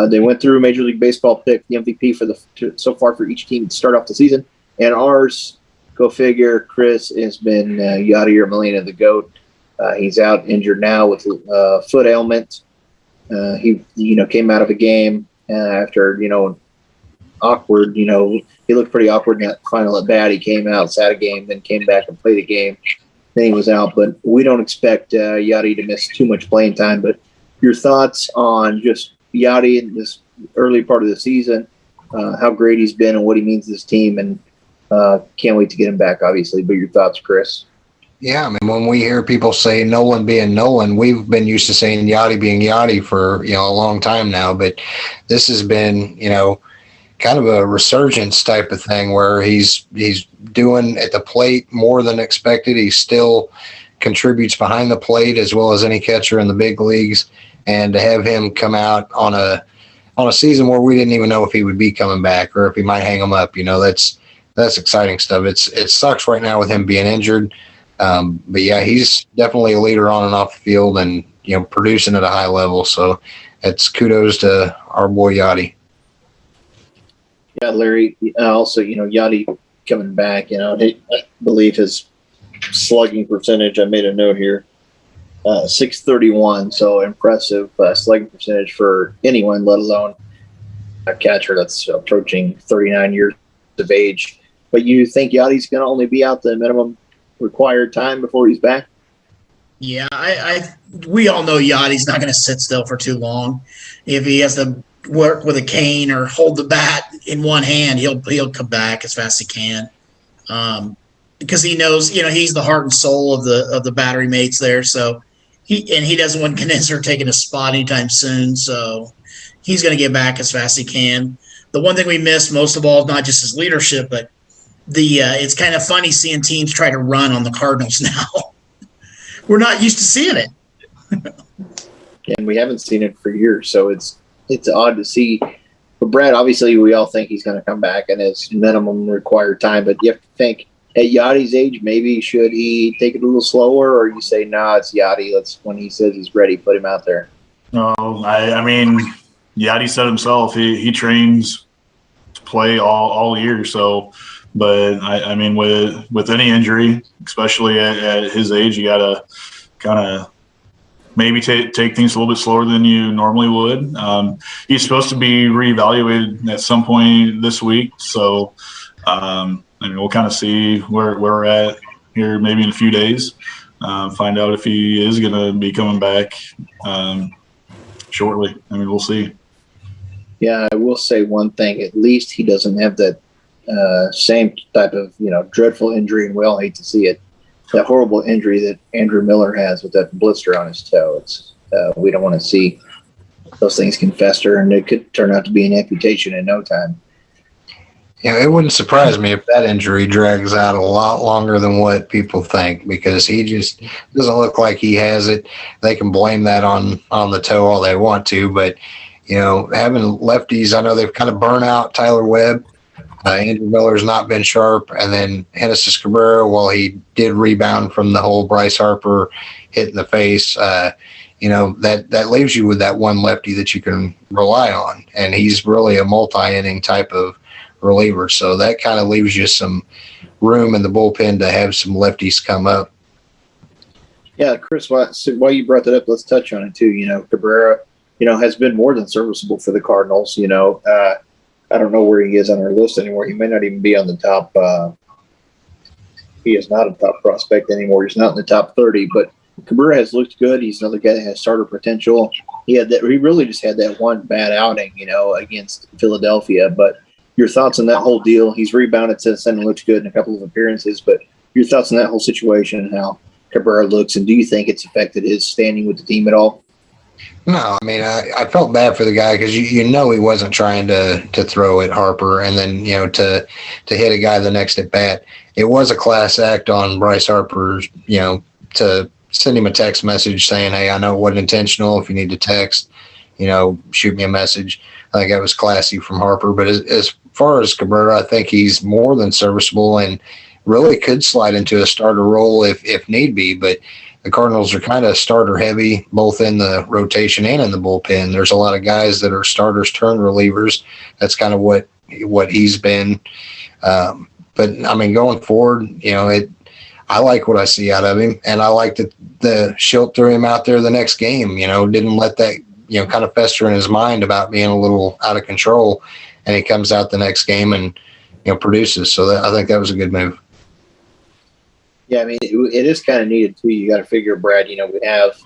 they went through Major League Baseball, picked the MVP so far for each team to start off the season, and ours, go figure, Chris has been Yachty or Molina the GOAT. He's out injured now with foot ailment. He came out of a game after awkward. He looked pretty awkward in that final at bat. He came out, sat a game, then came back and played a game. Then he was out. But we don't expect Yachty to miss too much playing time. But your thoughts on just Yachty in this early part of the season, how great he's been and what he means to this team, and can't wait to get him back, obviously. But your thoughts, Chris? Yeah, I mean, when we hear people say Nolan being Nolan, we've been used to saying Yachty being Yachty for a long time now. But this has been kind of a resurgence type of thing where he's doing at the plate more than expected. He still contributes behind the plate as well as any catcher in the big leagues, and to have him come out on a season where we didn't even know if he would be coming back or if he might hang him up, that's exciting stuff. It sucks right now with him being injured, but yeah, he's definitely a leader on and off the field, and producing at a high level. So it's kudos to our boy Yachty. Yeah, Larry. Also, Yachty coming back. I believe his slugging percentage. I made a note here. 631. So impressive slugging percentage for anyone, let alone a catcher that's approaching 39 years of age. But you think Yachty's going to only be out the minimum required time before he's back? Yeah, we all know Yachty's not going to sit still for too long. If he has to work with a cane or hold the bat in one hand, he'll come back as fast as he can, because he knows he's the heart and soul of the battery mates there. So he doesn't want Knizer taking a spot anytime soon. So he's going to get back as fast as he can. The one thing we missed most of all is not just his leadership, but it's kind of funny seeing teams try to run on the Cardinals now. We're not used to seeing it. And we haven't seen it for years, so it's odd to see. But Brad, obviously, we all think he's going to come back and his minimum required time. But you have to think, at Yachty's age, maybe should he take it a little slower, or you say, nah, it's Yachty. When he says he's ready, put him out there. No, I mean, Yachty said himself he trains to play all year. So, but I mean, with any injury, especially at his age, you got to kind of maybe take things a little bit slower than you normally would. He's supposed to be reevaluated at some point this week. So, I mean, we'll kind of see where we're at here maybe in a few days, find out if he is going to be coming back shortly. I mean, we'll see. Yeah, I will say one thing. At least he doesn't have that same type of, dreadful injury, and we all hate to see it. That horrible injury that Andrew Miller has with that blister on his toe. We don't want to see those things can fester, and it could turn out to be an amputation in no time. Yeah, it wouldn't surprise me if that injury drags out a lot longer than what people think, because he just doesn't look like he has it. They can blame that on the toe all they want to, but having lefties, I know they've kind of burnt out Tyler Webb. Andrew Miller's not been sharp, and then Genesis Cabrera, while he did rebound from the whole Bryce Harper hit in the face, that leaves you with that one lefty that you can rely on, and he's really a multi-inning type of reliever. So that kind of leaves you some room in the bullpen to have some lefties come up. Yeah, Chris, while you brought that up, let's touch on it too. Cabrera, has been more than serviceable for the Cardinals. I don't know where he is on our list anymore. He may not even be on the top. He is not a top prospect anymore. He's not in the top 30, but Cabrera has looked good. He's another guy that has starter potential. He really just had that one bad outing, against Philadelphia. But your thoughts on that whole deal? He's rebounded since then and looked good in a couple of appearances. But your thoughts on that whole situation and how Cabrera looks, and do you think it's affected his standing with the team at all? No, I mean, I felt bad for the guy because he wasn't trying to throw at Harper, and then to hit a guy the next at bat. It was a class act on Bryce Harper, to send him a text message saying, "Hey, I know it wasn't intentional. If you need to text, shoot me a message." I think that was classy from Harper. But as far as Cabrera, I think he's more than serviceable and really could slide into a starter role if need be. But the Cardinals are kind of starter heavy, both in the rotation and in the bullpen. There's a lot of guys that are starters turned relievers. That's kind of what he's been. But I mean, going forward, I like what I see out of him, and I like that the Schilt threw him out there the next game. Didn't let that kind of fester in his mind about being a little out of control, and he comes out the next game and produces. So I think that was a good move. Yeah, I mean, it is kind of needed too. You got to figure, Brad. We have,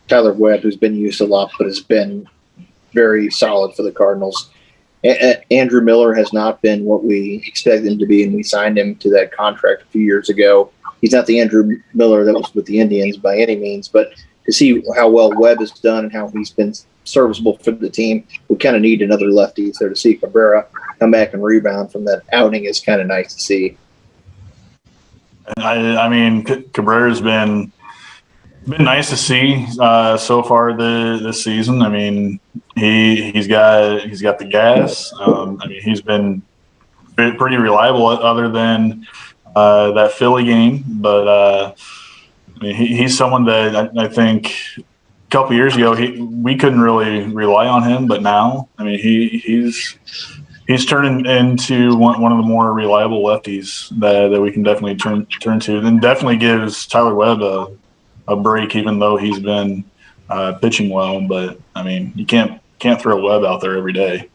Tyler Webb, who's been used a lot, but has been very solid for the Cardinals. Andrew Miller has not been what we expected him to be, and we signed him to that contract a few years ago. He's not the Andrew Miller that was with the Indians by any means, but to see how well Webb has done and how he's been serviceable for the team, we kind of need another lefty. So to see Cabrera come back and rebound from that outing is kind of nice to see. I mean, Cabrera's been nice to see so far this season. I mean, he's got the gas. I mean, he's been pretty reliable other than that Philly game. But I mean, he's someone that I think a couple years ago we couldn't really rely on him, but now I mean he's turning into one of the more reliable lefties that we can definitely turn to. And definitely gives Tyler Webb a break, even though he's been pitching well. But I mean, you can't throw Webb out there every day.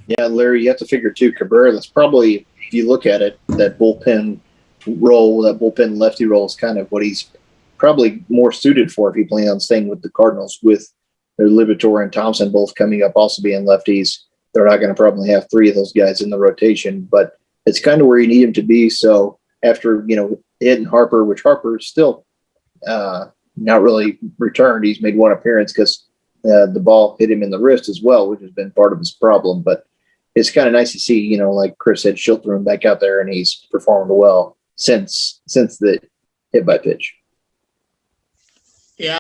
Yeah, Larry, you have to figure too, Cabrera, that's probably, if you look at it, that bullpen role, that bullpen lefty role is kind of what he's probably more suited for if he plans on staying with the Cardinals, with their Liberatore and Thompson both coming up also being lefties. They're not going to probably have three of those guys in the rotation, but it's kind of where you need him to be. So after, hitting Harper, which Harper is still not really returned. He's made one appearance because the ball hit him in the wrist as well, which has been part of his problem. But it's kind of nice to see, like Chris said, Schilt threw him back out there, and he's performed well since the hit by pitch. Yeah,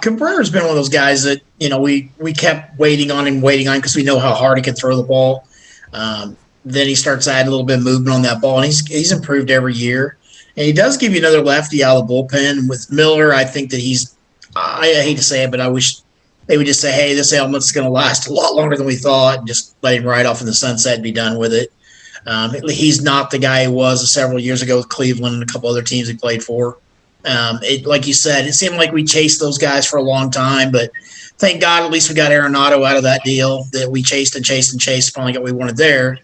Cabrera's been one of those guys that we kept waiting on because we know how hard he can throw the ball. Then he starts adding a little bit of movement on that ball, and he's improved every year. And he does give you another lefty out of the bullpen. With Miller, I think that I hate to say it, but I wish they would just say, hey, this ailment's going to last a lot longer than we thought, and just let him ride off in the sunset and be done with it. He's not the guy he was several years ago with Cleveland and a couple other teams he played for. Like you said, it seemed like we chased those guys for a long time, but thank God at least we got Arenado out of that deal that we chased and chased and chased, finally got what we wanted there.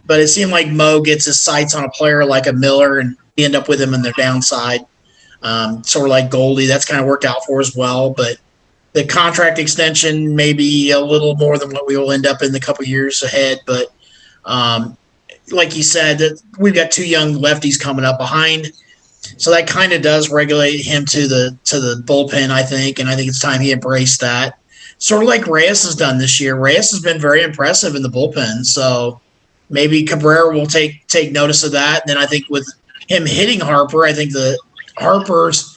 But it seemed like Mo gets his sights on a player like a Miller, and we end up with him in their downside. Sort of like Goldie, that's kind of worked out for as well. But the contract extension may be a little more than what we will end up in the couple years ahead. But like you said, that we've got two young lefties coming up behind. So that kind of does regulate him to the bullpen, I think, and I think it's time he embraced that. Sort of like Reyes has done this year. Reyes has been very impressive in the bullpen, so maybe Cabrera will take notice of that. And then I think with him hitting Harper, I think the Harper's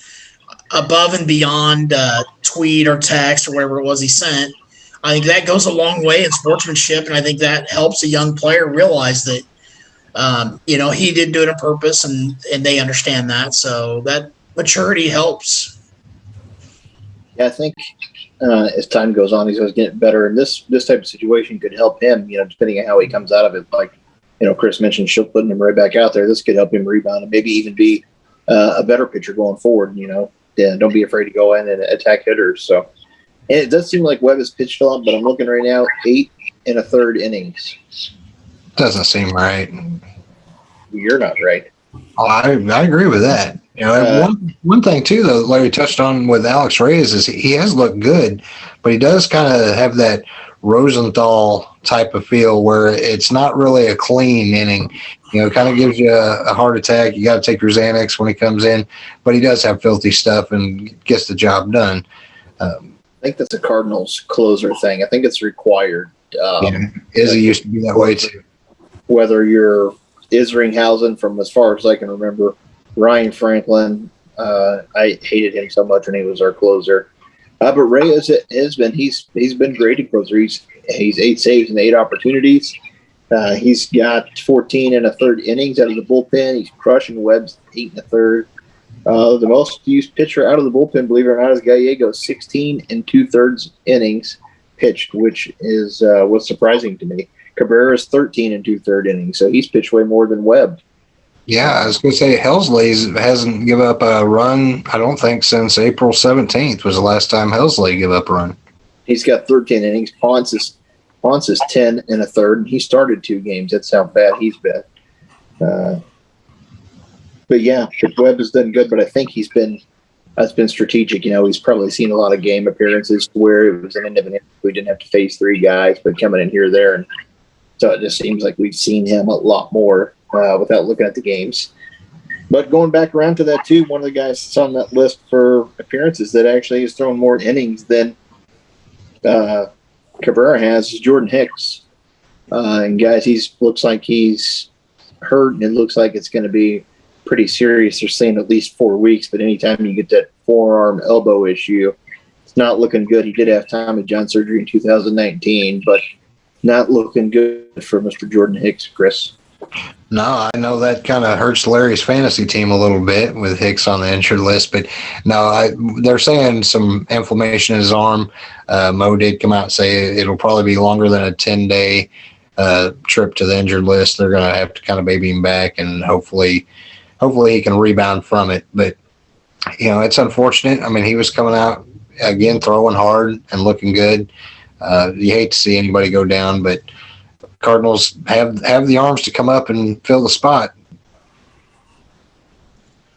above and beyond tweet or text or whatever it was he sent. I think that goes a long way in sportsmanship, and I think that helps a young player realize that he did do it on purpose, and they understand that. So that maturity helps. Yeah, I think as time goes on, he's always getting better. And this type of situation could help him, depending on how he comes out of it. Like, Chris mentioned, she'll putting him right back out there. This could help him rebound and maybe even be a better pitcher going forward. Don't be afraid to go in and attack hitters. So, and it does seem like Webb has pitched a lot, but I'm looking right now, 8 and a third innings. Doesn't seem right. You're not right. Oh, I agree with that. You know, one thing too, though, Larry touched on with Alex Reyes is he has looked good, but he does kind of have that Rosenthal type of feel where it's not really a clean inning. You know, it kind of gives you a heart attack. You got to take your Xanax when he comes in, but he does have filthy stuff and gets the job done. I think that's a Cardinals closer thing. I think it's required. Izzy used to be that way too. Whether you're Isringhausen, from as far as I can remember, Ryan Franklin, I hated him so much when he was our closer. But Reyes has been he's been great at closer. He's 8 saves and 8 opportunities. He's got 14 and a third innings out of the bullpen. He's crushing Webb's 8 and a third. The most used pitcher out of the bullpen, believe it or not, is Gallego, 16 and 2/3 innings pitched, which is was surprising to me. Cabrera's 13 and 2/3 innings, so he's pitched way more than Webb. Yeah, I was going to say Helsley hasn't given up a run, I don't think, since April 17th was the last time Helsley gave up a run. He's got 13 innings. Ponce is 10 and a third, and he started 2 games. That's how bad he's been. But yeah, Webb has done good, but I think that's been strategic. You know, he's probably seen a lot of game appearances where it was an end of an inning. We didn't have to face 3 guys, but coming in here, there, and so it just seems like we've seen him a lot more without looking at the games. But going back around to that too, one of the guys that's on that list for appearances that actually has thrown more innings than Cabrera has is Jordan Hicks. And guys, looks like he's hurt, and it looks like it's going to be pretty serious. They're saying at least 4 weeks, but anytime you get that forearm elbow issue, it's not looking good. He did have Tommy John surgery in 2019, but not looking good for Mr. Jordan Hicks, Chris. No, I know that kind of hurts Larry's fantasy team a little bit with Hicks on the injured list, but no, they're saying some inflammation in his arm. Mo did come out and say it'll probably be longer than a 10-day trip to the injured list. They're going to have to kind of baby him back, and hopefully he can rebound from it. But, you know, it's unfortunate. I mean, he was coming out, again, throwing hard and looking good. You hate to see anybody go down, but Cardinals have the arms to come up and fill the spot.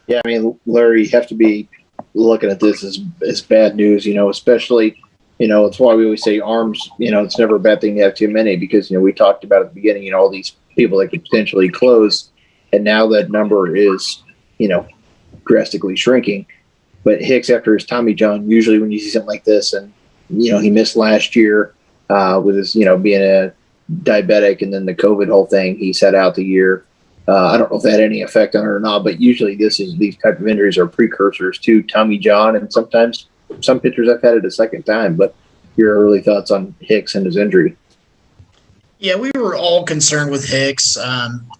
Yeah, I mean, Larry, you have to be looking at this as bad news, you know, especially, you know, it's why we always say arms, you know, it's never a bad thing to have too many because, you know, we talked about at the beginning, you know, all these people that could potentially close, and now that number is, you know, drastically shrinking. But Hicks, after his Tommy John, usually when you see something like this, and, you know, he missed last year with his, you know, being a diabetic and then the COVID whole thing, he sat out the year. I don't know if that had any effect on it or not, but usually these type of injuries are precursors to Tommy John, and sometimes some pitchers have had it a second time. But your early thoughts on Hicks and his injury? Yeah, we were all concerned with Hicks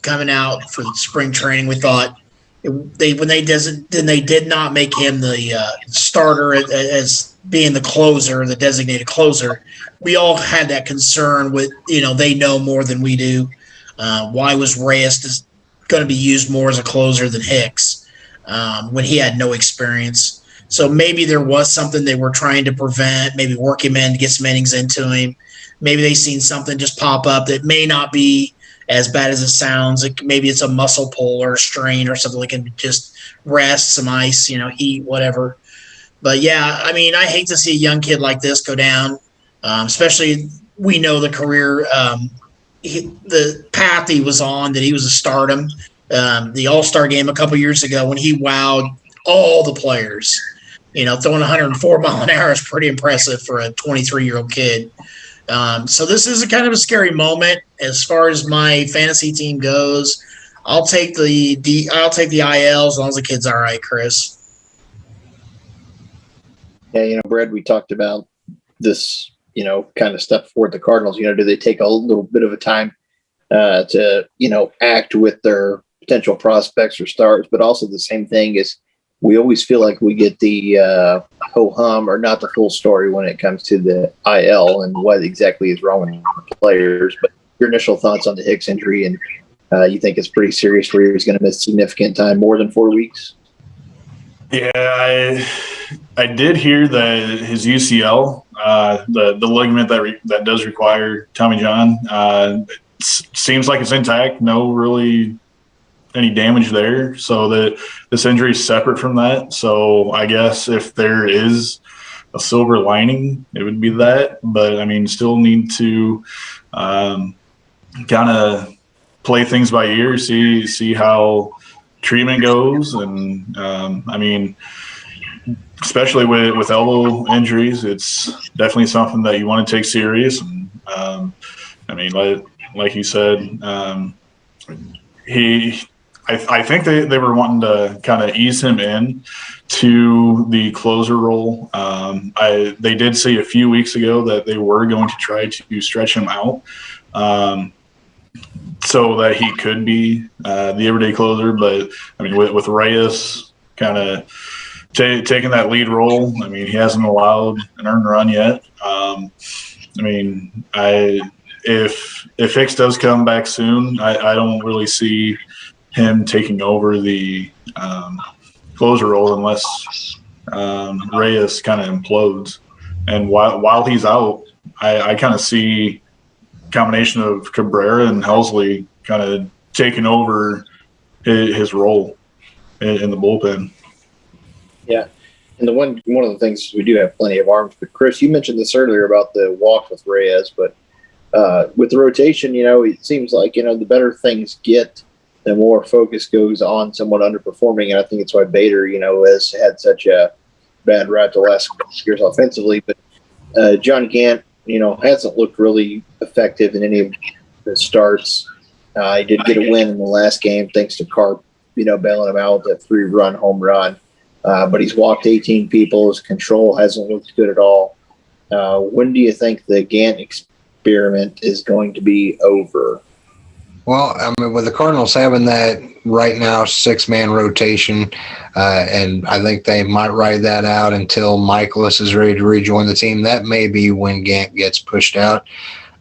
coming out for spring training. We thought when they did not make him the starter as being the closer, the designated closer. We all had that concern with, you know, they know more than we do. Why was Reyes going to be used more as a closer than Hicks when he had no experience? So maybe there was something they were trying to prevent, maybe work him in to get some innings into him. Maybe they seen something just pop up that may not be as bad as it sounds. Maybe it's a muscle pull or a strain or something that can just rest, some ice, you know, heat, whatever. But, yeah, I mean, I hate to see a young kid like this go down, especially we know the career, the path he was on, that he was a stardom. The All-Star game a couple years ago when he wowed all the players. You know, throwing 104 mile an hour is pretty impressive for a 23-year-old kid. So this is a kind of a scary moment as far as my fantasy team goes. I'll take the IL as long as the kid's all right, Chris. Yeah, you know, Brad, we talked about this, you know, kind of stuff for the Cardinals. You know, do they take a little bit of a time to, you know, act with their potential prospects or stars? But also the same thing is we always feel like we get the ho-hum or not the full story when it comes to the IL and what exactly is wrong with the players. But your initial thoughts on the Hicks injury, and you think it's pretty serious where he's going to miss significant time, more than 4 weeks? Yeah, I did hear that his UCL, the ligament that does require Tommy John, seems like it's intact. No really any damage there. So that this injury is separate from that. So I guess if there is a silver lining, it would be that. But I mean, still need to kind of play things by ear, see how treatment goes, and I mean, especially with elbow injuries, it's definitely something that you want to take serious. And I mean, like you said, I think they were wanting to kind of ease him in to the closer role. They did say a few weeks ago that they were going to try to stretch him out so that he could be the everyday closer. But I mean, with Reyes kind of taking that lead role, I mean, he hasn't allowed an earned run yet. I mean, if Hicks does come back soon, I don't really see him taking over the closer role unless Reyes kind of implodes. And while he's out, I kind of see a combination of Cabrera and Helsley kind of taking over his role in the bullpen. Yeah. And one of the things is we do have plenty of arms. But, Chris, you mentioned this earlier about the walk with Reyes. But with the rotation, it seems like, the better things get, the more focus goes on someone underperforming. And I think it's why Bader, has had such a bad rap the last couple of years offensively. But John Gant, hasn't looked really effective in any of the starts. He did get a win in the last game thanks to Carp, bailing him out with that 3-run home run. But he's walked 18 people. His control hasn't looked good at all. When do you think the Gant experiment is going to be over? Well, I mean, with the Cardinals having that right now 6-man rotation, and I think they might ride that out until Michaelis is ready to rejoin the team. That may be when Gant gets pushed out.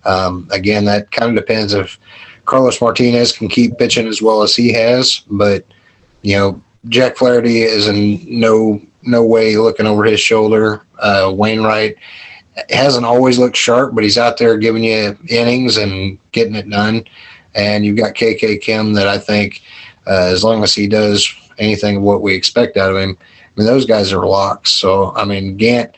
Again, that kind of depends if Carlos Martinez can keep pitching as well as he has. But, Jack Flaherty is in no way looking over his shoulder. Wainwright hasn't always looked sharp, but he's out there giving you innings and getting it done. And you've got KK Kim that I think as long as he does anything of what we expect out of him, I mean, those guys are locks. So, I mean, Gant,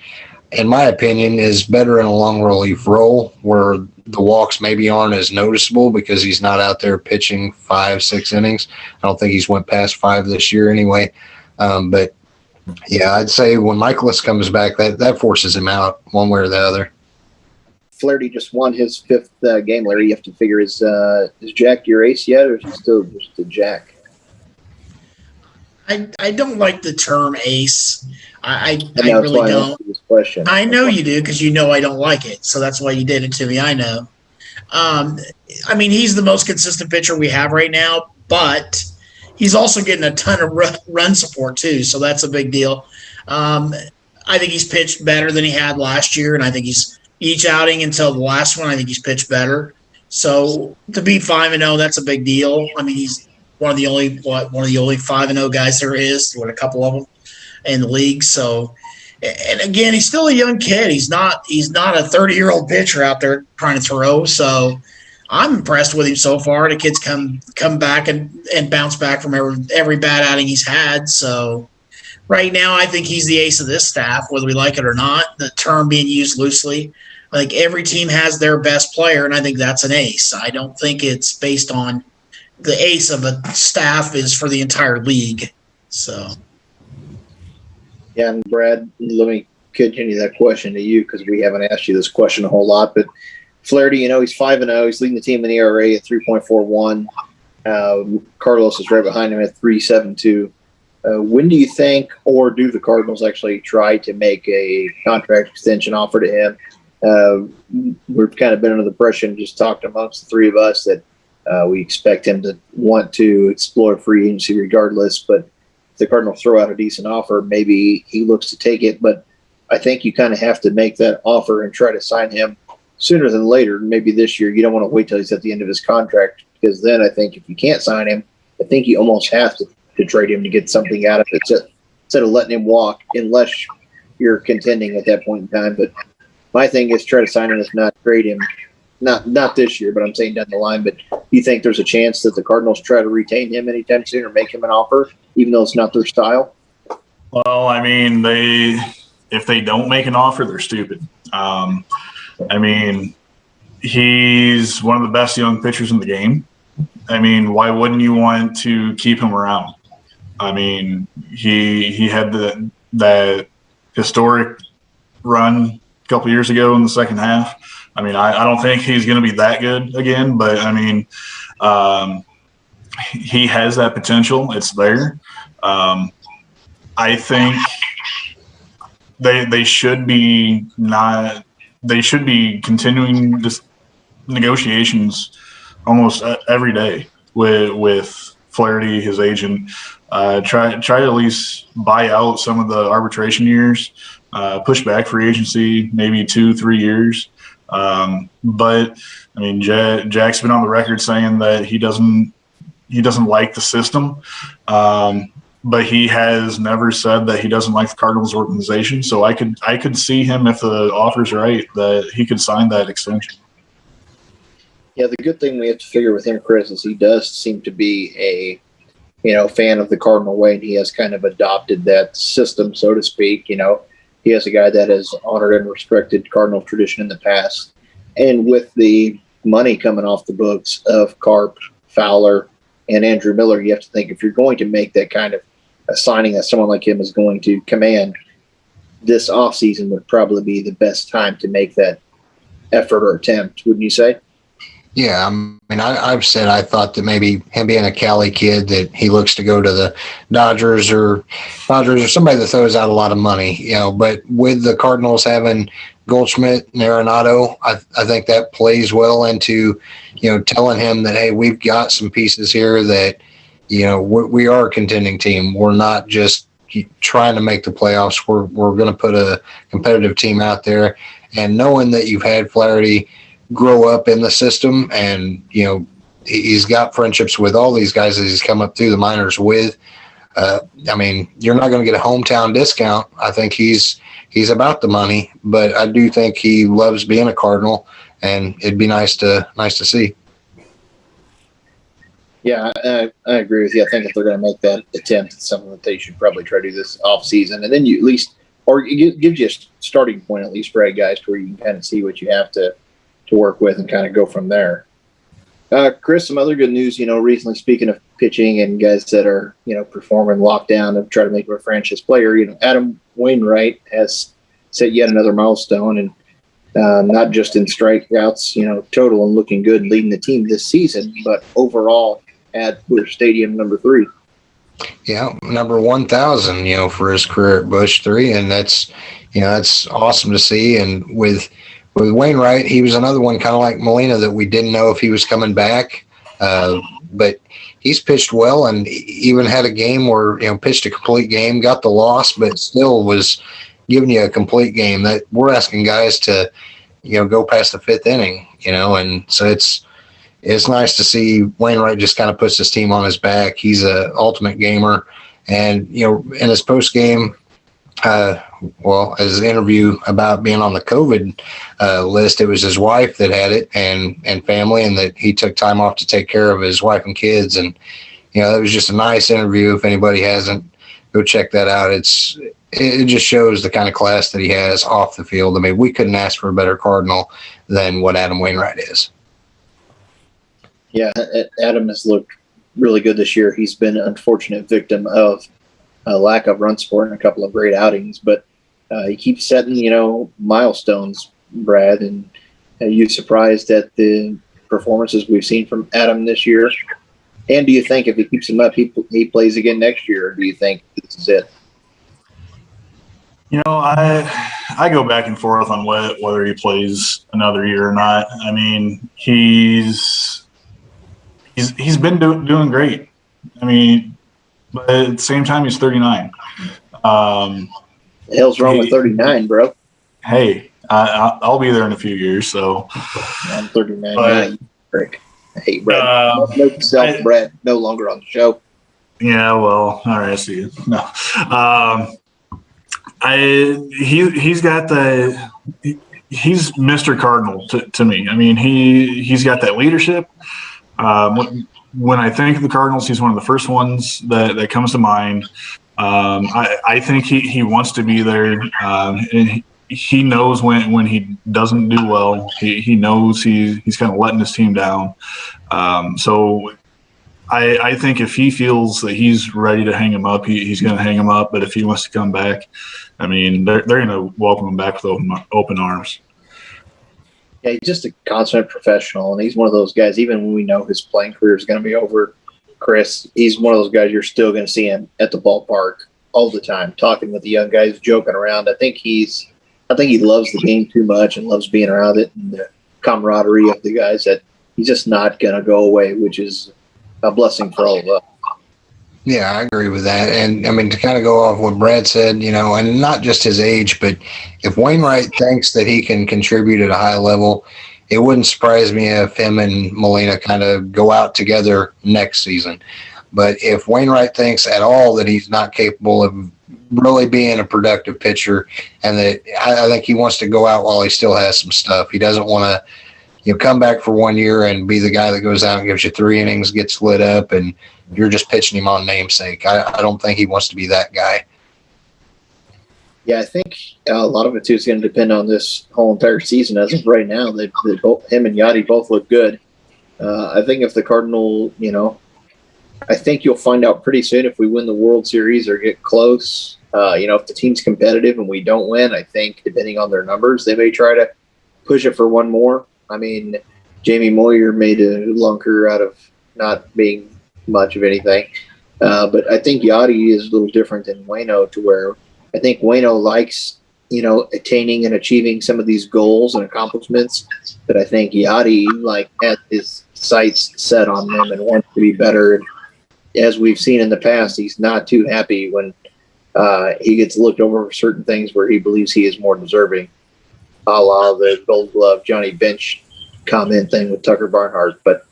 in my opinion, is better in a long relief role where the walks maybe aren't as noticeable because he's not out there pitching 5-6 innings. I don't think he's went past 5 this year anyway. But, yeah, I'd say when Michaelis comes back, that forces him out one way or the other. Flaherty just won his 5th game, Larry. You have to figure, is Jack your ace yet, or is he still just a Jack? I don't like the term ace. I really don't. I know you do because I don't like it. So that's why you did it to me. I know. I mean, he's the most consistent pitcher we have right now, but he's also getting a ton of run support too. So that's a big deal. I think he's pitched better than he had last year, and I think he's each outing until the last one, I think he's pitched better. So to be 5-0, that's a big deal. I mean, he's one of the only 5-0 guys there is, a couple of them in the league. So, and again, he's still a young kid. He's not a 30-year-old pitcher out there trying to throw. So I'm impressed with him so far. The kid's come back and bounce back from every bad outing he's had. So right now, I think he's the ace of this staff, whether we like it or not. The term being used loosely. Like every team has their best player, and I think that's an ace. I don't think it's based on the ace of a staff is for the entire league. So, yeah, and Brad, let me continue that question to you because we haven't asked you this question a whole lot. But Flaherty, he's 5-0. He's leading the team in ERA at 3.41. Carlos is right behind him at 3.72. When do you think, or do the Cardinals actually try to make a contract extension offer to him? We've kind of been under the impression, just talked amongst the three of us, that we expect him to want to explore free agency regardless. But if the Cardinals throw out a decent offer, maybe he looks to take it. But I think you kind of have to make that offer and try to sign him sooner than later. Maybe this year. You don't want to wait till he's at the end of his contract, because then I think if you can't sign him, I think you almost have to trade him to get something out of it instead of letting him walk, unless you're contending at that point in time. But my thing is try to sign him, if not trade him. Not this year, but I'm saying down the line. But you think there's a chance that the Cardinals try to retain him anytime soon or make him an offer, even though it's not their style? Well, I mean, if they don't make an offer, they're stupid. I mean, he's one of the best young pitchers in the game. I mean, why wouldn't you want to keep him around? I mean, he had that historic run a couple years ago in the second half. I mean, I don't think he's going to be that good again, but I mean, he has that potential. It's there. I think they should be continuing this negotiations almost every day with Flaherty, his agent. Try to at least buy out some of the arbitration years, push back free agency maybe 2-3 years. But I mean, Jack's been on the record saying that he doesn't like the system. But he has never said that he doesn't like the Cardinals organization. So I could see him, if the offer's right, that he could sign that extension. Yeah, the good thing we have to figure with him, Chris, is he does seem to be a fan of the Cardinal way, and he has kind of adopted that system, so to speak. He has a guy that has honored and respected Cardinal tradition in the past. And with the money coming off the books of Carp, Fowler, and Andrew Miller, you have to think if you're going to make that kind of a signing that someone like him is going to command, this offseason would probably be the best time to make that effort or attempt, wouldn't you say? Yeah, I mean, I've said I thought that maybe him being a Cali kid, that he looks to go to the Dodgers or somebody that throws out a lot of money, But with the Cardinals having Goldschmidt and Arenado, I think that plays well into, telling him that, hey, we've got some pieces here that, we are a contending team. We're not just trying to make the playoffs. We're going to put a competitive team out there, and knowing that you've had Flaherty grow up in the system, and he's got friendships with all these guys that he's come up through the minors with. I mean, you're not going to get a hometown discount. I think he's about the money, but I do think he loves being a Cardinal, and it'd be nice to see. Yeah, I agree with you. I think if they're going to make that attempt, it's something that they should probably try to do this off season, and then you at least, or it gives you a starting point at least for guys to where you can kind of see what you have to work with and kind of go from there. Chris, some other good news, recently, speaking of pitching and guys that are, performing lockdown and try to make him a franchise player, Adam Wainwright has set yet another milestone, and not just in strikeouts, total and looking good and leading the team this season, but overall at Busch Stadium, number 3. Yeah, number 1,000, for his career at Busch 3, and that's awesome to see. And with Wainwright, he was another one kind of like Molina that we didn't know if he was coming back, but he's pitched well, and even had a game where pitched a complete game, got the loss, but still was giving you a complete game. That we're asking guys to go past the 5th inning, and so it's nice to see Wainwright just kind of puts his team on his back. He's a ultimate gamer, and in his post game. His interview about being on the COVID list, it was his wife that had it and family, and that he took time off to take care of his wife and kids. And, that was just a nice interview. If anybody hasn't, go check that out. It just shows the kind of class that he has off the field. I mean, we couldn't ask for a better Cardinal than what Adam Wainwright is. Yeah, Adam has looked really good this year. He's been an unfortunate victim of a lack of run support and a couple of great outings, but he keeps setting, milestones, Brad. And are you surprised at the performances we've seen from Adam this year? And do you think if he keeps him up, he plays again next year, or do you think this is it? I go back and forth on whether he plays another year or not. I mean, he's been doing great. I mean, but at the same time, he's 39. The hell's wrong with 39, bro? Hey, I'll be there in a few years. So I'm 39. But, hey, Brad. Note to self, Brad, no longer on the show. Yeah, well, all right, I see you. No. He's got he's Mr. Cardinal to me. I mean, he's got that leadership. When I think of the Cardinals, he's one of the first ones that comes to mind. I think he wants to be there. And he knows when he doesn't do well. He knows he's kind of letting his team down. So I think if he feels that he's ready to hang him up, he's going to hang him up. But if he wants to come back, I mean, they're going to welcome him back with open arms. Yeah, he's just a consummate professional, and he's one of those guys, even when we know his playing career is going to be over, Chris, he's one of those guys you're still going to see him at the ballpark all the time, talking with the young guys, joking around. I think he loves the game too much and loves being around it and the camaraderie of the guys that he's just not going to go away, which is a blessing for all of us. Yeah, I agree with that. And I mean, to kind of go off what Brad said, and not just his age, but if Wainwright thinks that he can contribute at a high level, it wouldn't surprise me if him and Molina kind of go out together next season. But if Wainwright thinks at all that he's not capable of really being a productive pitcher, and that I think he wants to go out while he still has some stuff. He doesn't want to come back for 1 year and be the guy that goes out and gives you 3 innings, gets lit up, and you're just pitching him on namesake. I don't think he wants to be that guy. Yeah, I think a lot of it, too, is going to depend on this whole entire season. As of right now, him and Yachty both look good. I think if the Cardinal, I think you'll find out pretty soon if we win the World Series or get close. If the team's competitive and we don't win, I think, depending on their numbers, they may try to push it for one more. I mean, Jamie Moyer made a long career out of not being much of anything. But I think Yachty is a little different than Waino, to where I think Waino likes, attaining and achieving some of these goals and accomplishments. But I think Yachty, has his sights set on them and wants to be better. And as we've seen in the past, he's not too happy when he gets looked over for certain things where he believes he is more deserving, a la the Gold Glove Johnny Bench comment thing with Tucker Barnhart. But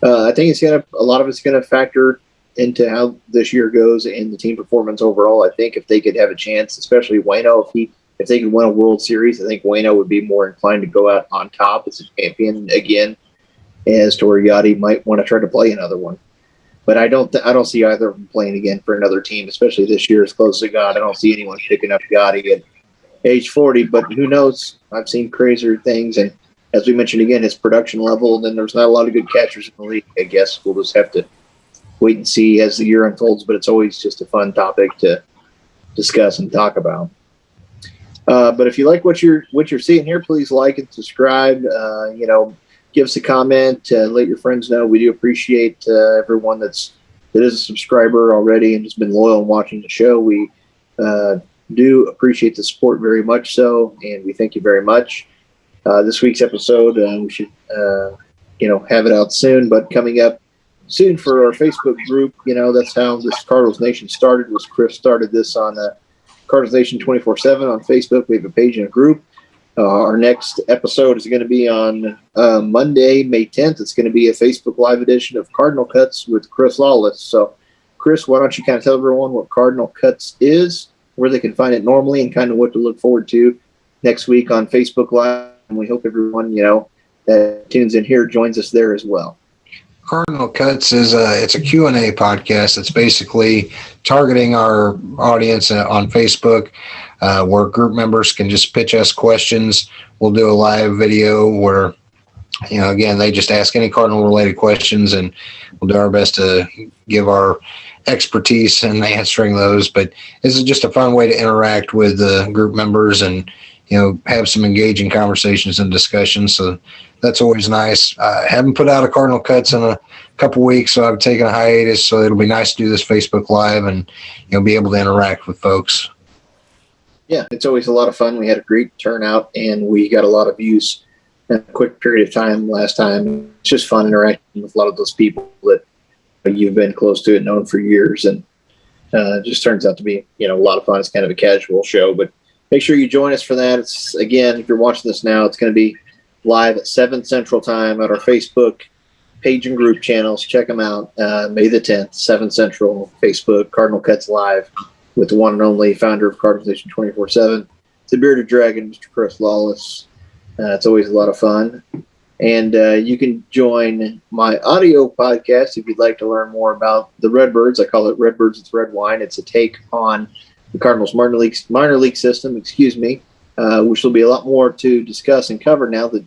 I think a lot of it's gonna factor into how this year goes and the team performance overall. I think if they could have a chance, especially Waino, if they could win a World Series, I think Waino would be more inclined to go out on top as a champion again, as to where Yachty might want to try to play another one. But I don't see either of them playing again for another team, especially this year as close as it got. I don't see anyone picking up Yachty at age 40, but who knows? I've seen crazier things, and as we mentioned again, his production level, and then there's not a lot of good catchers in the league. I guess we'll just have to wait and see as the year unfolds, but it's always just a fun topic to discuss and talk about. But if you like what you're seeing here, please like and subscribe. Give us a comment. Let your friends know. We do appreciate everyone that is a subscriber already and has been loyal in watching the show. We do appreciate the support very much so, and we thank you very much. This week's episode, we should have it out soon, but coming up soon for our Facebook group. That's how this Cardinals Nation started. Was Chris started this on Cardinals Nation 24/7 on Facebook. We have a page and a group. Our next episode is going to be on Monday, May 10th. It's going to be a Facebook Live edition of Cardinal Cuts with Chris Lawless. So, Chris, why don't you kind of tell everyone what Cardinal Cuts is, where they can find it normally, and kind of what to look forward to next week on Facebook Live. And we hope everyone, that tunes in here joins us there as well. Cardinal Cuts is it's a Q&A podcast. It's basically targeting our audience on Facebook, where group members can just pitch us questions. We'll do a live video where, again, they just ask any Cardinal-related questions, and we'll do our best to give our expertise in answering those. But this is just a fun way to interact with the group members and, have some engaging conversations and discussions. So that's always nice. Haven't put out a Cardinal Cuts in a couple weeks, so I've taken a hiatus. So it'll be nice to do this Facebook Live and, be able to interact with folks. Yeah, it's always a lot of fun. We had a great turnout, and we got a lot of views in a quick period of time last time. It's just fun interacting with a lot of those people that you've been close to and known for years, and it just turns out to be, a lot of fun. It's kind of a casual show, but make sure you join us for that. It's, again, if you're watching this now, it's going to be live at 7 Central Time at our Facebook page and group channels. Check them out. May the 10th, 7 Central, Facebook, Cardinal Cuts Live. with the one and only founder of Cardinals Nation 24/7, the bearded dragon, Mr. Chris Lawless. It's always a lot of fun. And you can join my audio podcast if you'd like to learn more about the Redbirds. I call it Redbirds with Red Wine. It's a take on the Cardinals minor league system, which will be a lot more to discuss and cover now that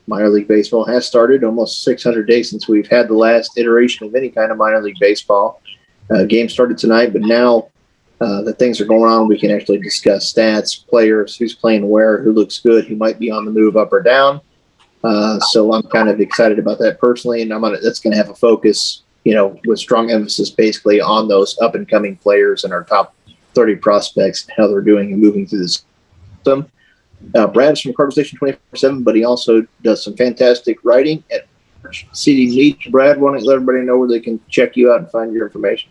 minor league baseball has started. Almost 600 days since we've had the last iteration of any kind of minor league baseball. Game started tonight, but now that things are going on, we can actually discuss stats, players, who's playing where, who looks good, who might be on the move up or down. So I'm kind of excited about that personally, and that's going to have a focus, with strong emphasis basically on those up and coming players and our top 30 prospects and how they're doing and moving through the system. Brad's from Cardinals Nation 24/7, but he also does some fantastic writing at CD Meet. Brad, why don't you let everybody know where they can check you out and find your information?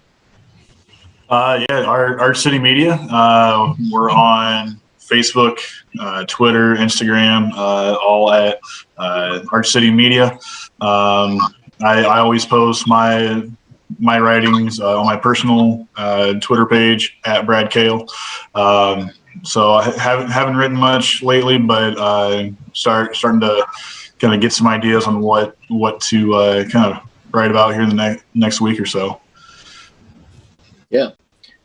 Our City Media. We're on Facebook, Twitter, Instagram, all at Arch City Media. I always post my writings on my personal Twitter page at Brad Kale. So I haven't written much lately, but starting to kind of get some ideas on what to kind of write about here in the next week or so. Yeah.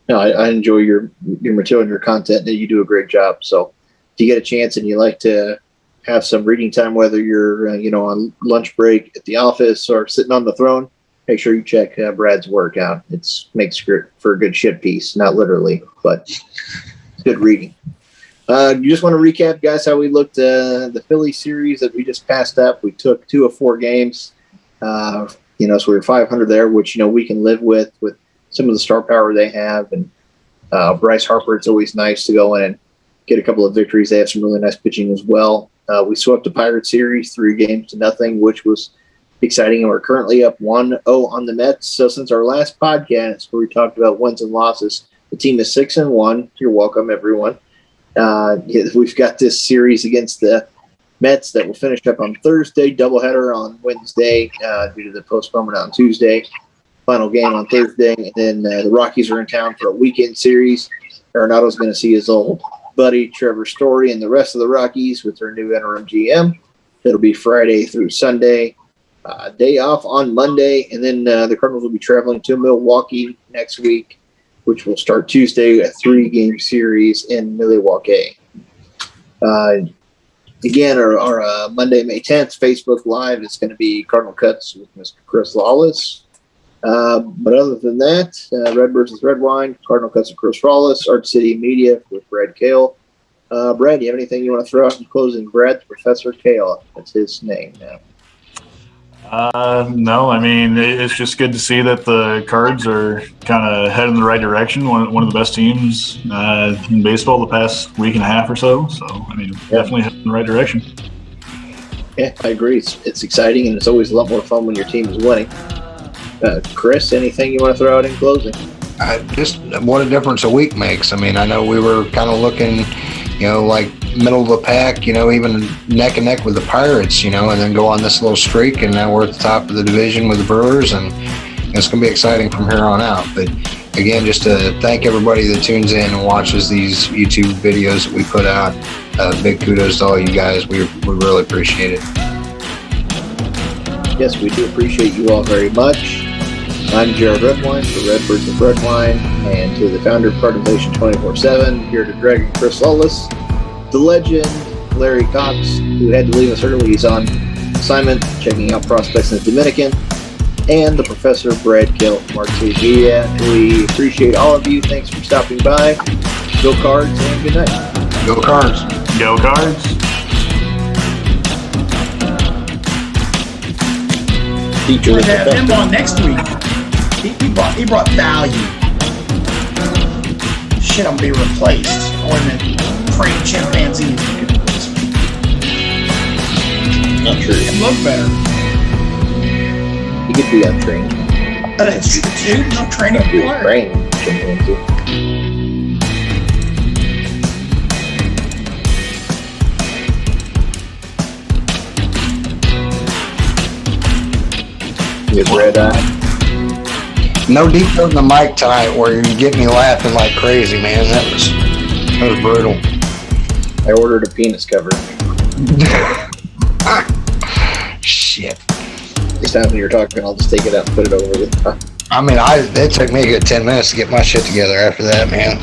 No, I enjoy your material and your content, and you do a great job. So if you get a chance and you like to have some reading time, whether you're on lunch break at the office or sitting on the throne, make sure you check Brad's work out. It makes for a good shit piece, not literally, but good reading. You just want to recap, guys, how we looked the Philly series that we just passed up. We took 2 of 4 games. So we were 500 there, which we can live with some of the star power they have. And Bryce Harper, it's always nice to go in and get a couple of victories. They have some really nice pitching as well. We swept the Pirates series 3-0, which was exciting. And we're currently up 1-0 on the Mets. So since our last podcast where we talked about wins and losses, the team is 6-1. You're welcome, everyone. We've got this series against the Mets that will finish up on Thursday, doubleheader on Wednesday due to the postponement on Tuesday. Final game on Thursday, and then the Rockies are in town for a weekend series. Arenado's going to see his old buddy Trevor Story and the rest of the Rockies with their new interim GM. It'll be Friday through Sunday. Day off on Monday, and then the Cardinals will be traveling to Milwaukee next week, which will start Tuesday, a 3-game series in Milwaukee. Again, our Monday, May 10th, Facebook Live is going to be Cardinal Cuts with Mr. Chris Lawless. But other than that, Redbirds with Red Wine, Cardinal Cuts with Chris Lawless, Arch City Media with Brad Kale. Brad, do you have anything you want to throw out in closing? Brad, Professor Kale, that's his name now. No, I mean, it's just good to see that the Cards are kind of heading in the right direction. One of the best teams in baseball the past week and a half or so. So, I mean, definitely heading in the right direction. Yeah, I agree. It's exciting, and it's always a lot more fun when your team is winning. Chris, anything you want to throw out in closing? Just what a difference a week makes. I mean, I know we were kind of looking, like middle of the pack, even neck and neck with the Pirates, and then go on this little streak, and now we're at the top of the division with the Brewers, and it's going to be exciting from here on out. But again, just to thank everybody that tunes in and watches these YouTube videos that we put out. Big kudos to all you guys. We really appreciate it. Yes, we do appreciate you all very much. I'm Jared Redwine for Redbirds with Red Wine, and to the founder of Cardinals Nation 24/7, here to Dragon Chris Lawless, the legend Larry Cox, who had to leave us early. He's on assignment checking out prospects in the Dominican, and the Professor Brad Kill from Arch City Media. We appreciate all of you. Thanks for stopping by. Go Cards, and good night. Go Cards. Go Cards. Teacher, have him on next week. He brought value. Shit, I'm gonna be replaced. I want to train chimpanzees. not true. It look better. You could be untrained. That's true too. No training required. Trained chimpanzee. You have red eye. No decoding the mic tonight where you get me laughing like crazy, man. That was brutal. I ordered a penis cover. Shit. Next time when you're talking, I'll just take it out and put it over the top. I mean, it took me a good 10 minutes to get my shit together after that, man.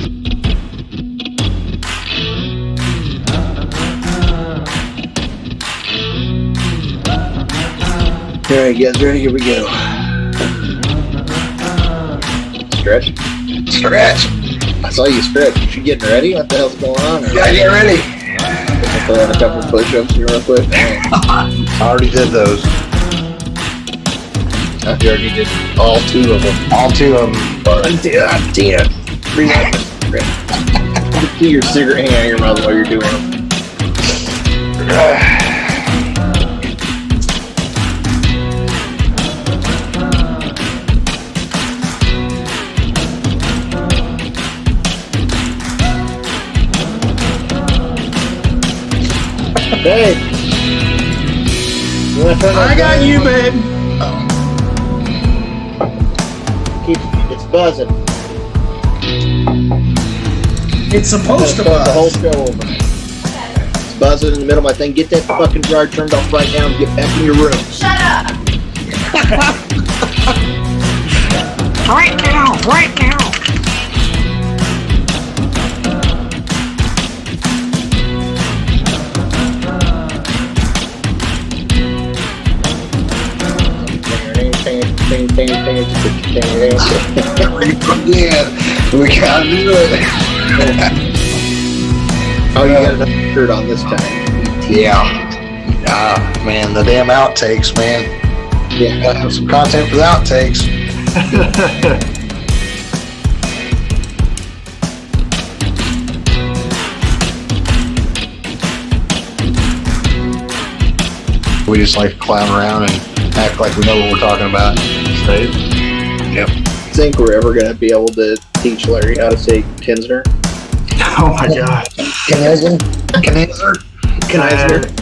All right, you guys ready? Here we go. Stretch. I saw you stretch. You getting ready? What the hell's going on? Yeah, get ready. Put on a couple push-ups here real quick. I already did those. You already did all 2 of them. All 2 of them. Keep your cigarette hanging out of your mouth while you're doing them. Hey! You wanna turn that I got down? you, babe. It's buzzing. It's supposed to Start the whole buzz. show over. It's buzzing in the middle of my thing. Get that fucking dryer turned off right now and get back in your room. Shut up! Right now. Yeah, we gotta do it. Oh, you got another shirt on this time. Yeah. Man, the damn outtakes, man. Yeah. Gotta have some content for the outtakes. We just like to clown around and act like we know what we're talking about. Right? Yep. Think we're ever gonna be able to teach Larry how to say Kinsner? Oh my God. Knizer? Knizer?